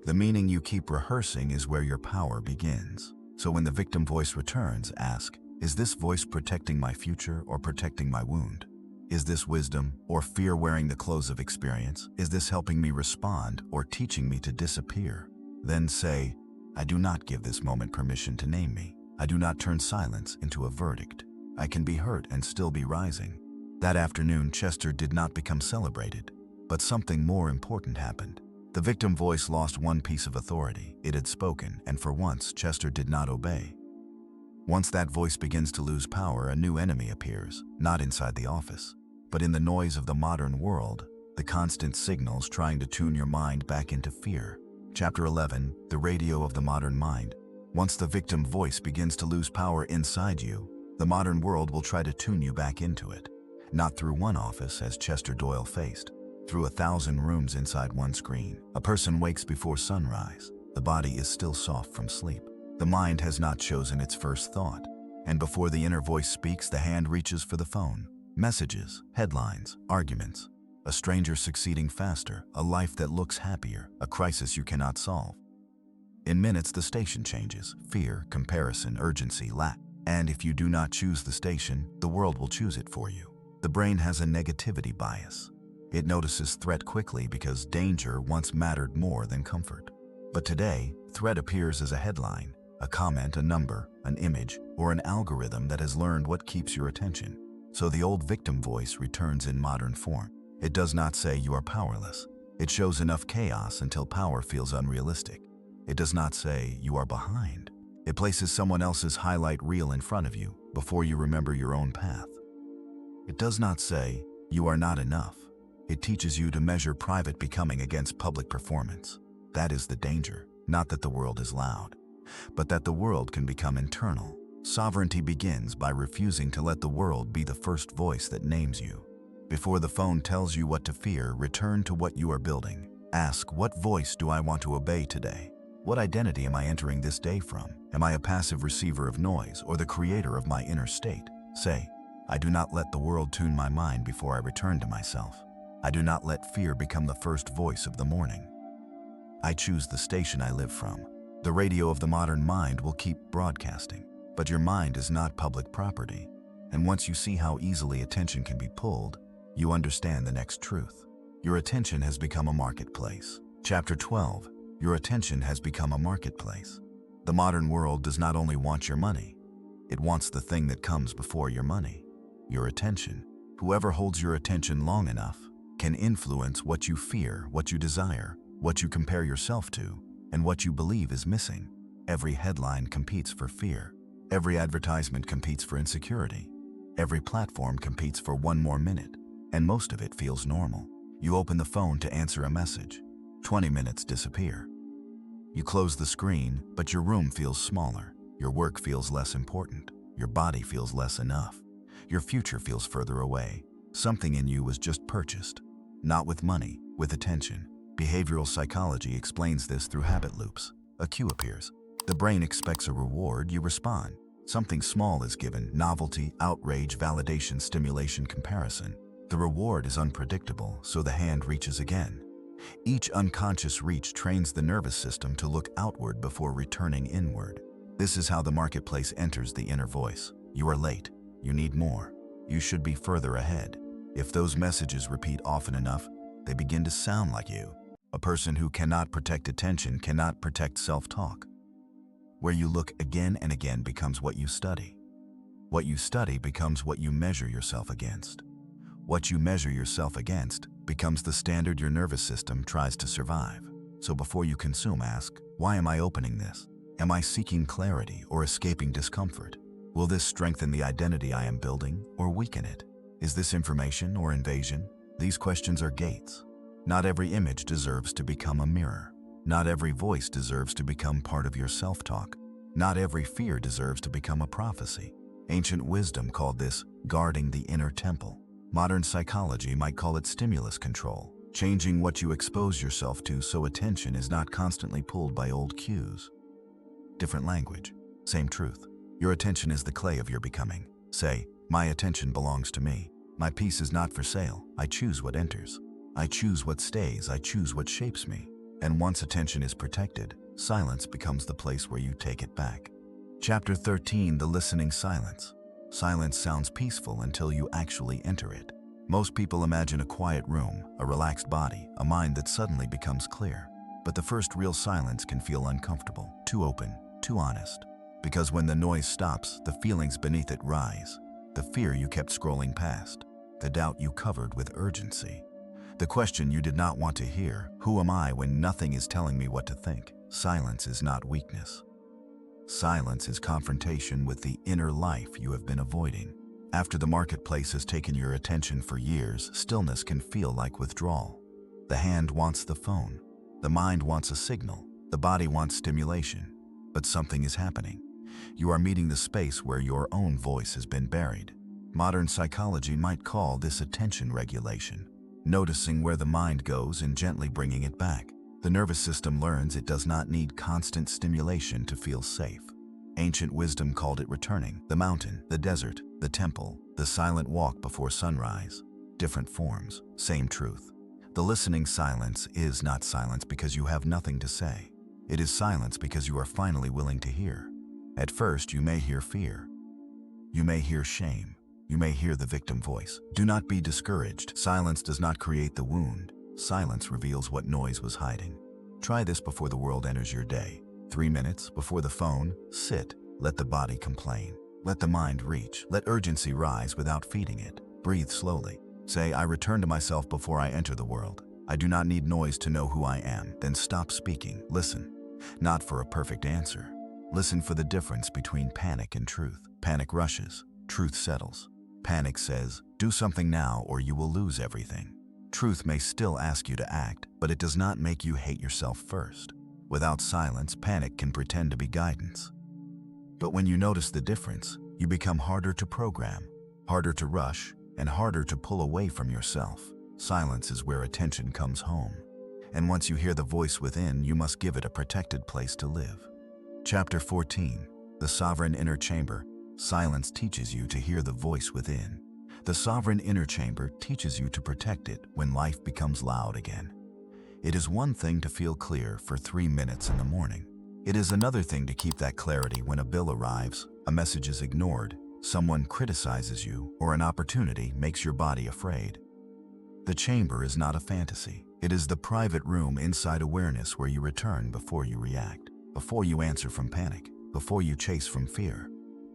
The meaning you keep rehearsing is where your power begins. So when the victim voice returns, ask, is this voice protecting my future or protecting my wound? Is this wisdom or fear wearing the clothes of experience? Is this helping me respond or teaching me to disappear? Then say, I do not give this moment permission to name me. I do not turn silence into a verdict. I can be hurt and still be rising. That afternoon, Chester did not become celebrated, but something more important happened. The victim voice lost one piece of authority. It had spoken, and for once, Chester did not obey. Once that voice begins to lose power, a new enemy appears, not inside the office, but in the noise of the modern world, the constant signals trying to tune your mind back into fear. Chapter 11, The Radio of the Modern Mind. Once the victim voice begins to lose power inside you, the modern world will try to tune you back into it. Not through one office, as Chester Doyle faced, through 1,000 rooms inside one screen. A person wakes before sunrise. The body is still soft from sleep. The mind has not chosen its first thought. And before the inner voice speaks, the hand reaches for the phone. Messages, headlines, arguments. A stranger succeeding faster, a life that looks happier, a crisis you cannot solve. In minutes, the station changes. Fear, comparison, urgency, lack. And if you do not choose the station, the world will choose it for you. The brain has a negativity bias. It notices threat quickly because danger once mattered more than comfort. But today, threat appears as a headline, a comment, a number, an image, or an algorithm that has learned what keeps your attention. So the old victim voice returns in modern form. It does not say you are powerless. It shows enough chaos until power feels unrealistic. It does not say you are behind. It places someone else's highlight reel in front of you before you remember your own path. It does not say you are not enough. It teaches you to measure private becoming against public performance. That is the danger, not that the world is loud, but that the world can become internal. Sovereignty begins by refusing to let the world be the first voice that names you. Before the phone tells you what to fear, return to what you are building. Ask, what voice do I want to obey today? What identity am I entering this day from? Am I a passive receiver of noise or the creator of my inner state? Say, I do not let the world tune my mind before I return to myself. I do not let fear become the first voice of the morning. I choose the station I live from. The radio of the modern mind will keep broadcasting, but your mind is not public property. And once you see how easily attention can be pulled, you understand the next truth. Your attention has become a marketplace. Chapter 12, Your attention has become a marketplace. The modern world does not only want your money, it wants the thing that comes before your money, your attention. Whoever holds your attention long enough can influence what you fear, what you desire, what you compare yourself to, and what you believe is missing. Every headline competes for fear. Every advertisement competes for insecurity. Every platform competes for one more minute, and most of it feels normal. You open the phone to answer a message. 20 minutes disappear. You close the screen, but your room feels smaller. Your work feels less important. Your body feels less enough. Your future feels further away. Something in you was just purchased. Not with money, with attention. Behavioral psychology explains this through habit loops. A cue appears. The brain expects a reward, you respond. Something small is given: novelty, outrage, validation, stimulation, comparison. The reward is unpredictable, so the hand reaches again. Each unconscious reach trains the nervous system to look outward before returning inward. This is how the marketplace enters the inner voice. You are late. You need more. You should be further ahead. If those messages repeat often enough, they begin to sound like you. A person who cannot protect attention cannot protect self-talk. Where you look again and again becomes what you study. What you study becomes what you measure yourself against. What you measure yourself against becomes the standard your nervous system tries to survive. So before you consume, ask, why am I opening this? Am I seeking clarity or escaping discomfort? Will this strengthen the identity I am building or weaken it? Is this information or invasion? These questions are gates. Not every image deserves to become a mirror. Not every voice deserves to become part of your self-talk. Not every fear deserves to become a prophecy. Ancient wisdom called this guarding the inner temple. Modern psychology might call it stimulus control, changing what you expose yourself to so attention is not constantly pulled by old cues. Different language, same truth. Your attention is the clay of your becoming. Say, my attention belongs to me. My peace is not for sale. I choose what enters. I choose what stays. I choose what shapes me. And once attention is protected, silence becomes the place where you take it back. Chapter 13, The Listening Silence. Silence sounds peaceful until you actually enter it. Most people imagine a quiet room, a relaxed body, a mind that suddenly becomes clear. But the first real silence can feel uncomfortable, too open, too honest. Because when the noise stops, the feelings beneath it rise. The fear you kept scrolling past. The doubt you covered with urgency. The question you did not want to hear, who am I when nothing is telling me what to think? Silence is not weakness. Silence is confrontation with the inner life you have been avoiding. After the marketplace has taken your attention for years, stillness can feel like withdrawal. The hand wants the phone. The mind wants a signal. The body wants stimulation. But something is happening. You are meeting the space where your own voice has been buried. Modern psychology might call this attention regulation. Noticing where the mind goes and gently bringing it back. The nervous system learns it does not need constant stimulation to feel safe. Ancient wisdom called it returning. The mountain, the desert, the temple, the silent walk before sunrise. Different forms, same truth. The listening silence is not silence because you have nothing to say. It is silence because you are finally willing to hear. At first, you may hear fear. You may hear shame. You may hear the victim voice. Do not be discouraged. Silence does not create the wound. Silence reveals what noise was hiding. Try this before the world enters your day. 3 minutes before the phone, sit. Let the body complain. Let the mind reach. Let urgency rise without feeding it. Breathe slowly. Say, I return to myself before I enter the world. I do not need noise to know who I am. Then stop speaking. Listen. Not for a perfect answer. Listen for the difference between panic and truth. Panic rushes. Truth settles. Panic says, do something now or you will lose everything. Truth may still ask you to act, but it does not make you hate yourself first. Without silence, panic can pretend to be guidance. But when you notice the difference, you become harder to program, harder to rush, and harder to pull away from yourself. Silence is where attention comes home. And once you hear the voice within, you must give it a protected place to live. Chapter 14, The Sovereign Inner Chamber. Silence teaches you to hear the voice within. The sovereign inner chamber teaches you to protect it when life becomes loud again. It is one thing to feel clear for 3 minutes in the morning. It is another thing to keep that clarity when a bill arrives, a message is ignored, someone criticizes you, or an opportunity makes your body afraid. The chamber is not a fantasy. It is the private room inside awareness where you return before you react, before you answer from panic, before you chase from fear,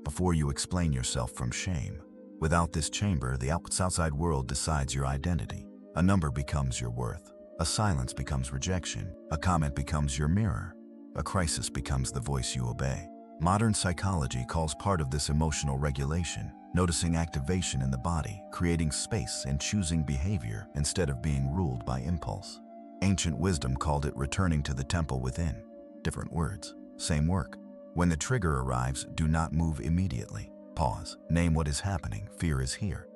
before you explain yourself from shame. Without this chamber, the outside world decides your identity. A number becomes your worth. A silence becomes rejection. A comment becomes your mirror. A crisis becomes the voice you obey. Modern psychology calls part of this emotional regulation, noticing activation in the body, creating space, and choosing behavior instead of being ruled by impulse. Ancient wisdom called it returning to the temple within. Different words, same work. When the trigger arrives, do not move immediately. Pause. Name what is happening. Fear is here.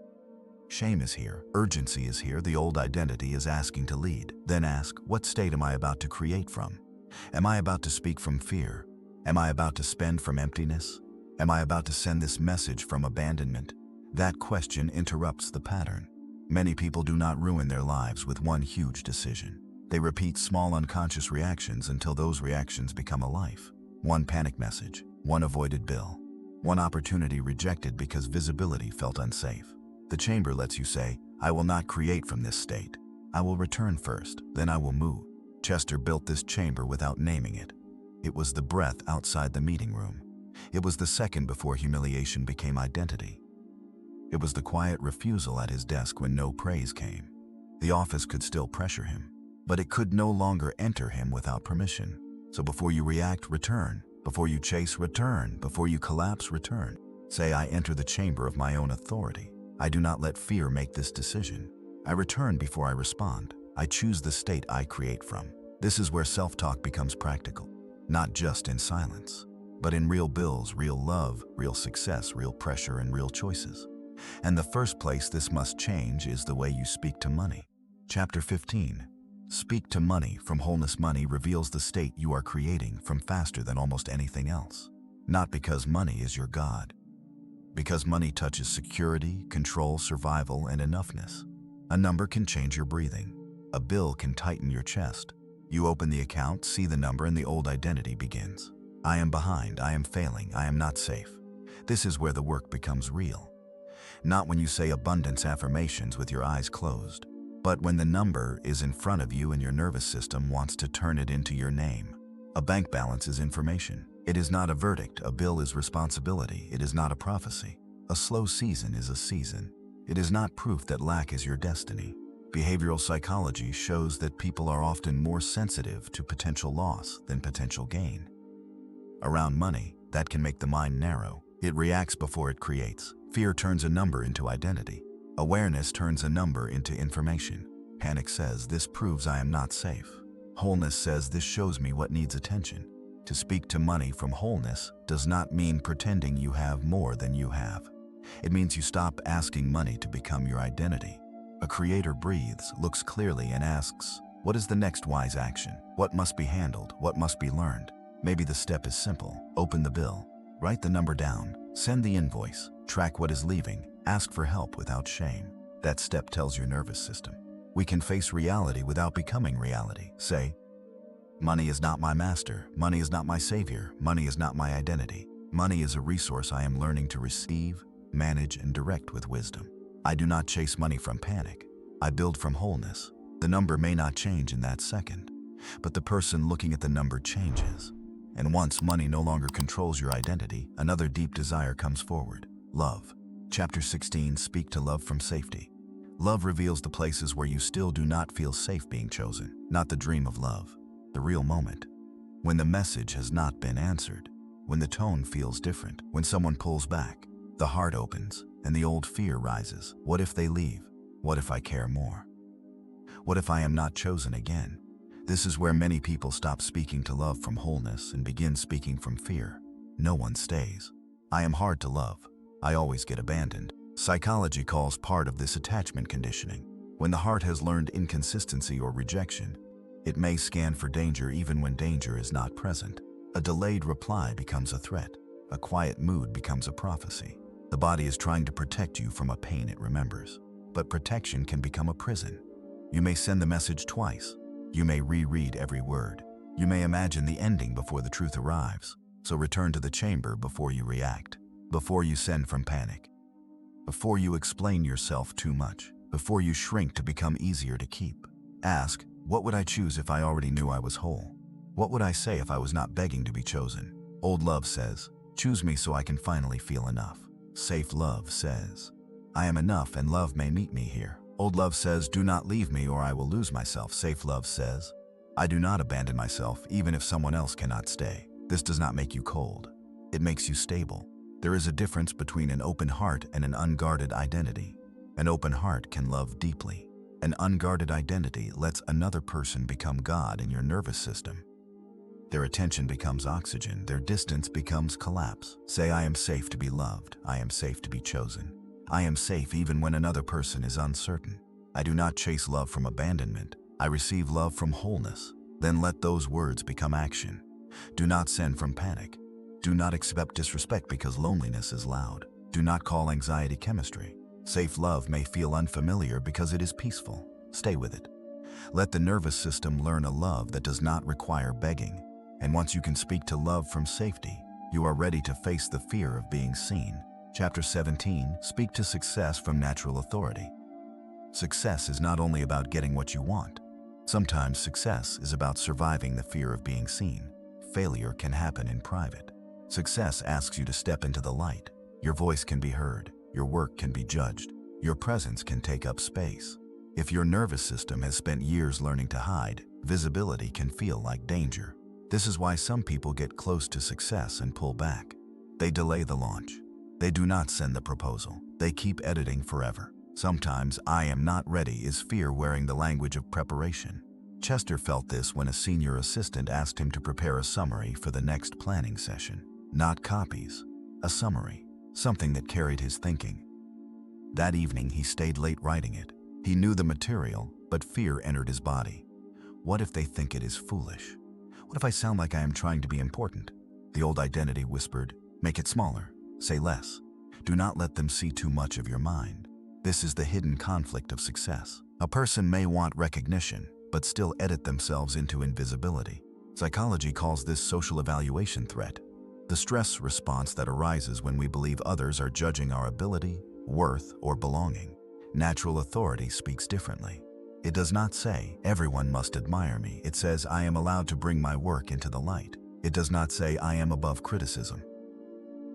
Shame is here. Urgency is here. The old identity is asking to lead. Then ask, what state am I about to create from? Am I about to speak from fear? Am I about to spend from emptiness? Am I about to send this message from abandonment? That question interrupts the pattern. Many people do not ruin their lives with one huge decision. They repeat small unconscious reactions until those reactions become a life. One panic message, one avoided bill, one opportunity rejected because visibility felt unsafe. The chamber lets you say, I will not create from this state. I will return first, then I will move. Chester built this chamber without naming it. It was the breath outside the meeting room. It was the second before humiliation became identity. It was the quiet refusal at his desk when no praise came. The office could still pressure him, but it could no longer enter him without permission. So before you react, return. Before you chase, return. Before you collapse, return. Say, I enter the chamber of my own authority. I do not let fear make this decision. I return before I respond. I choose the state I create from. This is where self-talk becomes practical, not just in silence, but in real bills, real love, real success, real pressure, and real choices. And the first place this must change is the way you speak to money. Chapter 15. Speak to money from Wholeness. Money reveals the state you are creating from faster than almost anything else. Not because money is your God. Because money touches security, control, survival, and enoughness. A number can change your breathing. A bill can tighten your chest. You open the account, see the number, and the old identity begins. I am behind, I am failing, I am not safe. This is where the work becomes real. Not when you say abundance affirmations with your eyes closed, but when the number is in front of you and your nervous system wants to turn it into your name. A bank balance is information. It is not a verdict, a bill is responsibility, it is not a prophecy. A slow season is a season. It is not proof that lack is your destiny. Behavioral psychology shows that people are often more sensitive to potential loss than potential gain. Around money, that can make the mind narrow. It reacts before it creates. Fear turns a number into identity. Awareness turns a number into information. Panic says, this proves I am not safe. Wholeness says, this shows me what needs attention. To speak to money from wholeness does not mean pretending you have more than you have. It means you stop asking money to become your identity. A creator breathes, looks clearly, and asks, what is the next wise action? What must be handled? What must be learned? Maybe the step is simple. Open the bill. Write the number down. Send the invoice. Track what is leaving. Ask for help without shame. That step tells your nervous system. We can face reality without becoming reality. Say, money is not my master. Money is not my savior. Money is not my identity. Money is a resource I am learning to receive, manage, and direct with wisdom. I do not chase money from panic. I build from wholeness. The number may not change in that second, but the person looking at the number changes. And once money no longer controls your identity, another deep desire comes forward. Love. Chapter 16, Speak to Love from Safety. Love reveals the places where you still do not feel safe being chosen, not the dream of love, the real moment. When the message has not been answered, when the tone feels different, when someone pulls back, the heart opens and the old fear rises. What if they leave? What if I care more? What if I am not chosen again? This is where many people stop speaking to love from wholeness and begin speaking from fear. No one stays. I am hard to love. I always get abandoned. Psychology calls part of this attachment conditioning. When the heart has learned inconsistency or rejection, it may scan for danger even when danger is not present. A delayed reply becomes a threat. A quiet mood becomes a prophecy. The body is trying to protect you from a pain it remembers. But protection can become a prison. You may send the message twice. You may reread every word. You may imagine the ending before the truth arrives. So return to the chamber before you react, before you send from panic, before you explain yourself too much, before you shrink to become easier to keep. Ask, what would I choose if I already knew I was whole? What would I say if I was not begging to be chosen? Old love says, choose me so I can finally feel enough. Safe love says, I am enough and love may meet me here. Old love says, do not leave me or I will lose myself. Safe love says, I do not abandon myself even if someone else cannot stay. This does not make you cold. It makes you stable. There is a difference between an open heart and an unguarded identity. An open heart can love deeply. An unguarded identity lets another person become God in your nervous system. Their attention becomes oxygen. Their distance becomes collapse. Say, I am safe to be loved. I am safe to be chosen. I am safe even when another person is uncertain. I do not chase love from abandonment. I receive love from wholeness. Then let those words become action. Do not send from panic. Do not expect disrespect because loneliness is loud. Do not call anxiety chemistry. Safe love may feel unfamiliar because it is peaceful. Stay with it. Let the nervous system learn a love that does not require begging. And once you can speak to love from safety, you are ready to face the fear of being seen. Chapter 17, Speak to Success from Natural Authority. Success is not only about getting what you want. Sometimes success is about surviving the fear of being seen. Failure can happen in private. Success asks you to step into the light. Your voice can be heard. Your work can be judged. Your presence can take up space. If your nervous system has spent years learning to hide, visibility can feel like danger. This is why some people get close to success and pull back. They delay the launch. They do not send the proposal. They keep editing forever. Sometimes I am not ready is fear wearing the language of preparation. Chester felt this when a senior assistant asked him to prepare a summary for the next planning session. Not copies, a summary, something that carried his thinking. That evening he stayed late writing it. He knew the material, but fear entered his body. What if they think it is foolish? What if I sound like I am trying to be important? The old identity whispered, make it smaller, say less. Do not let them see too much of your mind. This is the hidden conflict of success. A person may want recognition, but still edit themselves into invisibility. Psychology calls this social evaluation threat, the stress response that arises when we believe others are judging our ability, worth, or belonging. Natural authority speaks differently. It does not say, everyone must admire me. It says, I am allowed to bring my work into the light. It does not say, I am above criticism.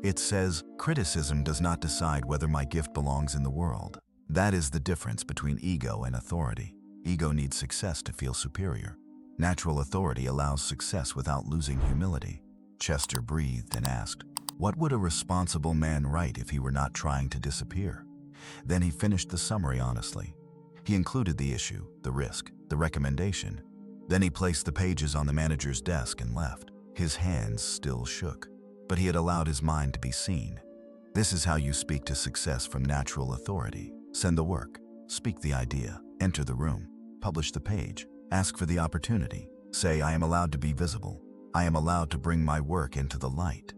It says, criticism does not decide whether my gift belongs in the world. That is the difference between ego and authority. Ego needs success to feel superior. Natural authority allows success without losing humility. Chester breathed and asked, what would a responsible man write if he were not trying to disappear? Then he finished the summary honestly. He included the issue, the risk, the recommendation. Then he placed the pages on the manager's desk and left. His hands still shook, but he had allowed his mind to be seen. This is how you speak to success from natural authority. Send the work, speak the idea, enter the room, publish the page, ask for the opportunity. Say, I am allowed to be visible. I am allowed to bring my work into the light.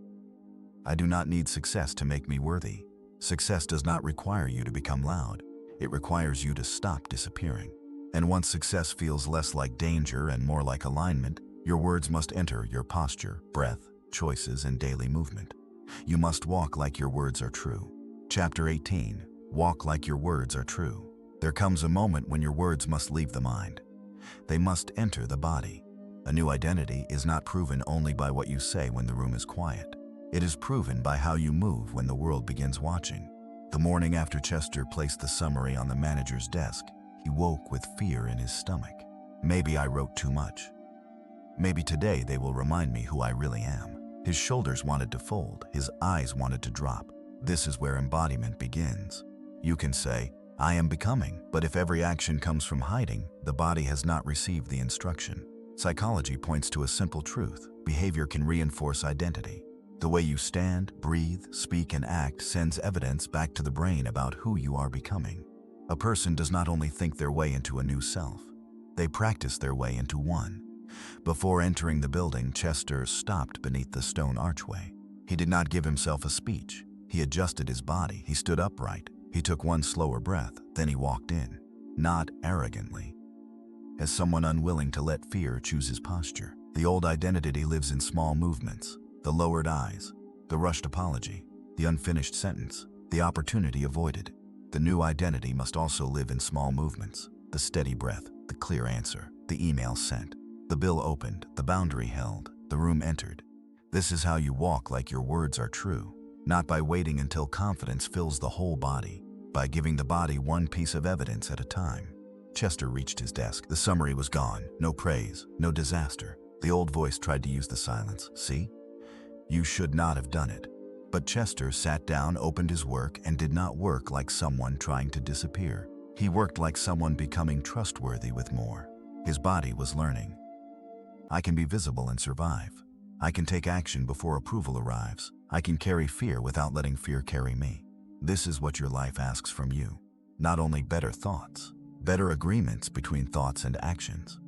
I do not need success to make me worthy. Success does not require you to become loud. It requires you to stop disappearing. And once success feels less like danger and more like alignment, your words must enter your posture, breath, choices, and daily movement. You must walk like your words are true. Chapter 18. Walk like your words are true. There comes a moment when your words must leave the mind. They must enter the body. A new identity is not proven only by what you say when the room is quiet. It is proven by how you move when the world begins watching. The morning after Chester placed the summary on the manager's desk, he woke with fear in his stomach. Maybe I wrote too much. Maybe today they will remind me who I really am. His shoulders wanted to fold, his eyes wanted to drop. This is where embodiment begins. You can say, I am becoming, but if every action comes from hiding, the body has not received the instruction. Psychology points to a simple truth. Behavior can reinforce identity. The way you stand, breathe, speak, and act sends evidence back to the brain about who you are becoming. A person does not only think their way into a new self, they practice their way into one. Before entering the building, Chester stopped beneath the stone archway. He did not give himself a speech. He adjusted his body. He stood upright. He took one slower breath. Then he walked in, not arrogantly, as someone unwilling to let fear choose his posture. The old identity lives in small movements. The lowered eyes, the rushed apology, the unfinished sentence, the opportunity avoided. The new identity must also live in small movements. The steady breath, the clear answer, the email sent, the bill opened, the boundary held, the room entered. This is how you walk like your words are true, not by waiting until confidence fills the whole body, by giving the body one piece of evidence at a time. Chester reached his desk. The summary was gone. No praise, no disaster. The old voice tried to use the silence. See? You should not have done it. But Chester sat down, opened his work, and did not work like someone trying to disappear. He worked like someone becoming trustworthy with more. His body was learning. I can be visible and survive. I can take action before approval arrives. I can carry fear without letting fear carry me. This is what your life asks from you. Not only better thoughts, better agreements between thoughts and actions.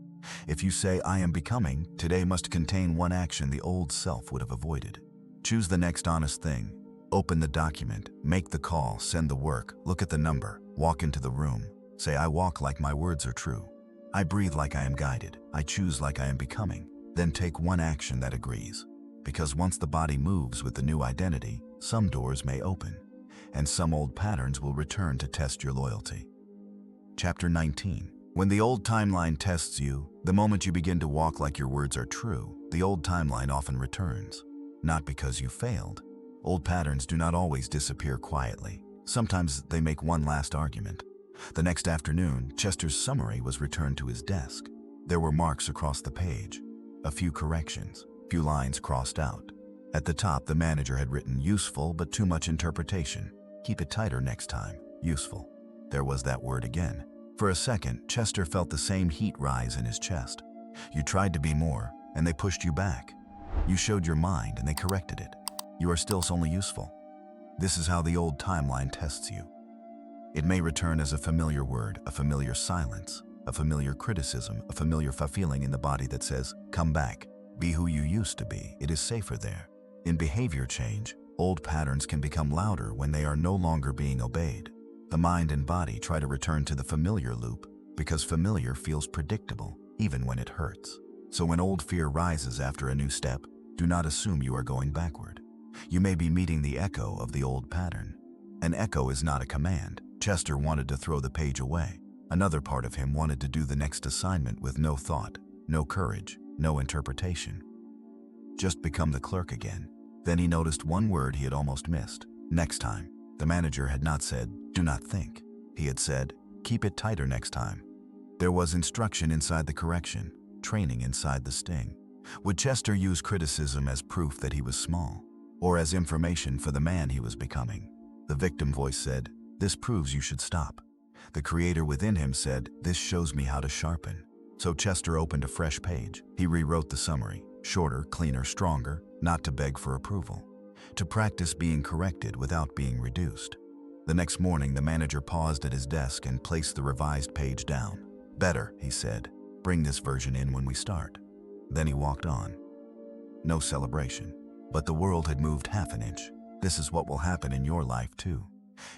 If you say, I am becoming, today must contain one action the old self would have avoided. Choose the next honest thing. Open the document, make the call, send the work, look at the number, walk into the room. Say, I walk like my words are true. I breathe like I am guided. I choose like I am becoming. Then take one action that agrees. Because once the body moves with the new identity, some doors may open, and some old patterns will return to test your loyalty. Chapter 19. When the old timeline tests you, the moment you begin to walk like your words are true, the old timeline often returns. Not because you failed. Old patterns do not always disappear quietly. Sometimes they make one last argument. The next afternoon, Chester's summary was returned to his desk. There were marks across the page, a few corrections, few lines crossed out. At the top, the manager had written, useful but too much interpretation. Keep it tighter next time. Useful. There was that word again. For a second, Chester felt the same heat rise in his chest. You tried to be more, and they pushed you back. You showed your mind, and they corrected it. You are still only useful. This is how the old timeline tests you. It may return as a familiar word, a familiar silence, a familiar criticism, a familiar feeling in the body that says, come back, be who you used to be. It is safer there. In behavior change, old patterns can become louder when they are no longer being obeyed. The mind and body try to return to the familiar loop because familiar feels predictable, even when it hurts. So when old fear rises after a new step, do not assume you are going backward. You may be meeting the echo of the old pattern. An echo is not a command. Chester wanted to throw the page away. Another part of him wanted to do the next assignment with no thought, no courage, no interpretation. Just become the clerk again. Then he noticed one word he had almost missed. Next time. The manager had not said, do not think. He had said, keep it tighter next time. There was instruction inside the correction, training inside the sting. Would Chester use criticism as proof that he was small, or as information for the man he was becoming? The victim voice said, this proves you should stop. The creator within him said, this shows me how to sharpen. So Chester opened a fresh page. He rewrote the summary, shorter, cleaner, stronger, not to beg for approval, to practice being corrected without being reduced. The next morning, the manager paused at his desk and placed the revised page down. Better, he said, bring this version in when we start. Then he walked on. No celebration, but the world had moved half an inch. This is what will happen in your life too.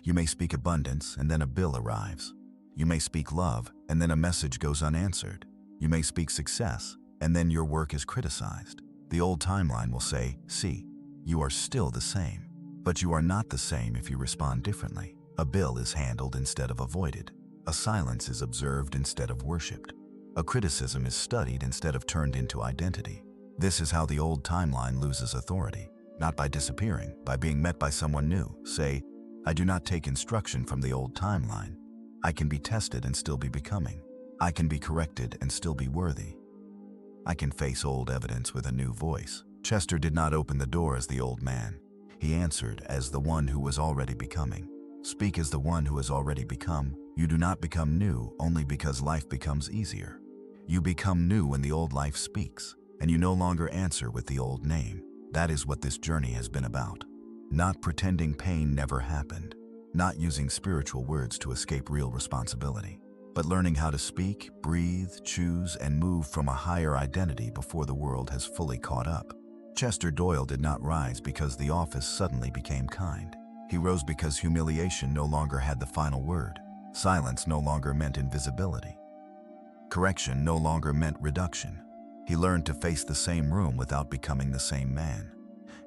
You may speak abundance and then a bill arrives. You may speak love and then a message goes unanswered. You may speak success and then your work is criticized. The old timeline will say, see, you are still the same, but you are not the same if you respond differently. A bill is handled instead of avoided. A silence is observed instead of worshipped. A criticism is studied instead of turned into identity. This is how the old timeline loses authority, not by disappearing, by being met by someone new. Say, I do not take instruction from the old timeline. I can be tested and still be becoming. I can be corrected and still be worthy. I can face old evidence with a new voice. Chester did not open the door as the old man. He answered as the one who was already becoming. Speak as the one who has already become. You do not become new only because life becomes easier. You become new when the old life speaks, and you no longer answer with the old name. That is what this journey has been about. Not pretending pain never happened. Not using spiritual words to escape real responsibility, but learning how to speak, breathe, choose, and move from a higher identity before the world has fully caught up. Chester Doyle did not rise because the office suddenly became kind. He rose because humiliation no longer had the final word. Silence no longer meant invisibility. Correction no longer meant reduction. He learned to face the same room without becoming the same man.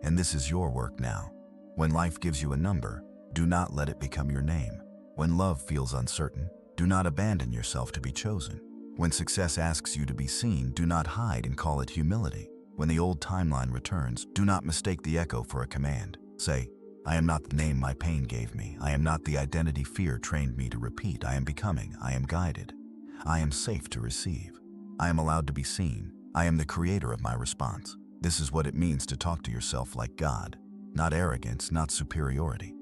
And this is your work now. When life gives you a number, do not let it become your name. When love feels uncertain, do not abandon yourself to be chosen. When success asks you to be seen, do not hide and call it humility. When the old timeline returns, do not mistake the echo for a command. Say, I am not the name my pain gave me. I am not the identity fear trained me to repeat. I am becoming. I am guided. I am safe to receive. I am allowed to be seen. I am the creator of my response. This is what it means to talk to yourself like God. Not arrogance, not superiority.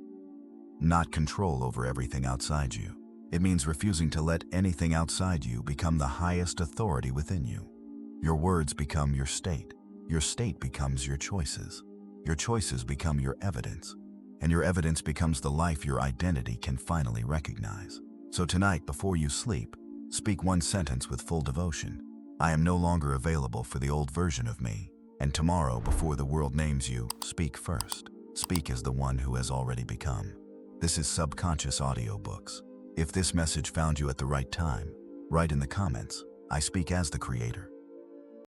Not control over everything outside you. It means refusing to let anything outside you become the highest authority within you. Your words become your state. Your state becomes your choices. Your choices become your evidence. And your evidence becomes the life your identity can finally recognize. So tonight, before you sleep, speak one sentence with full devotion. I am no longer available for the old version of me. And tomorrow, before the world names you, speak first. Speak as the one who has already become. This is Subconscious Audiobooks. If this message found you at the right time, write in the comments, I speak as the creator.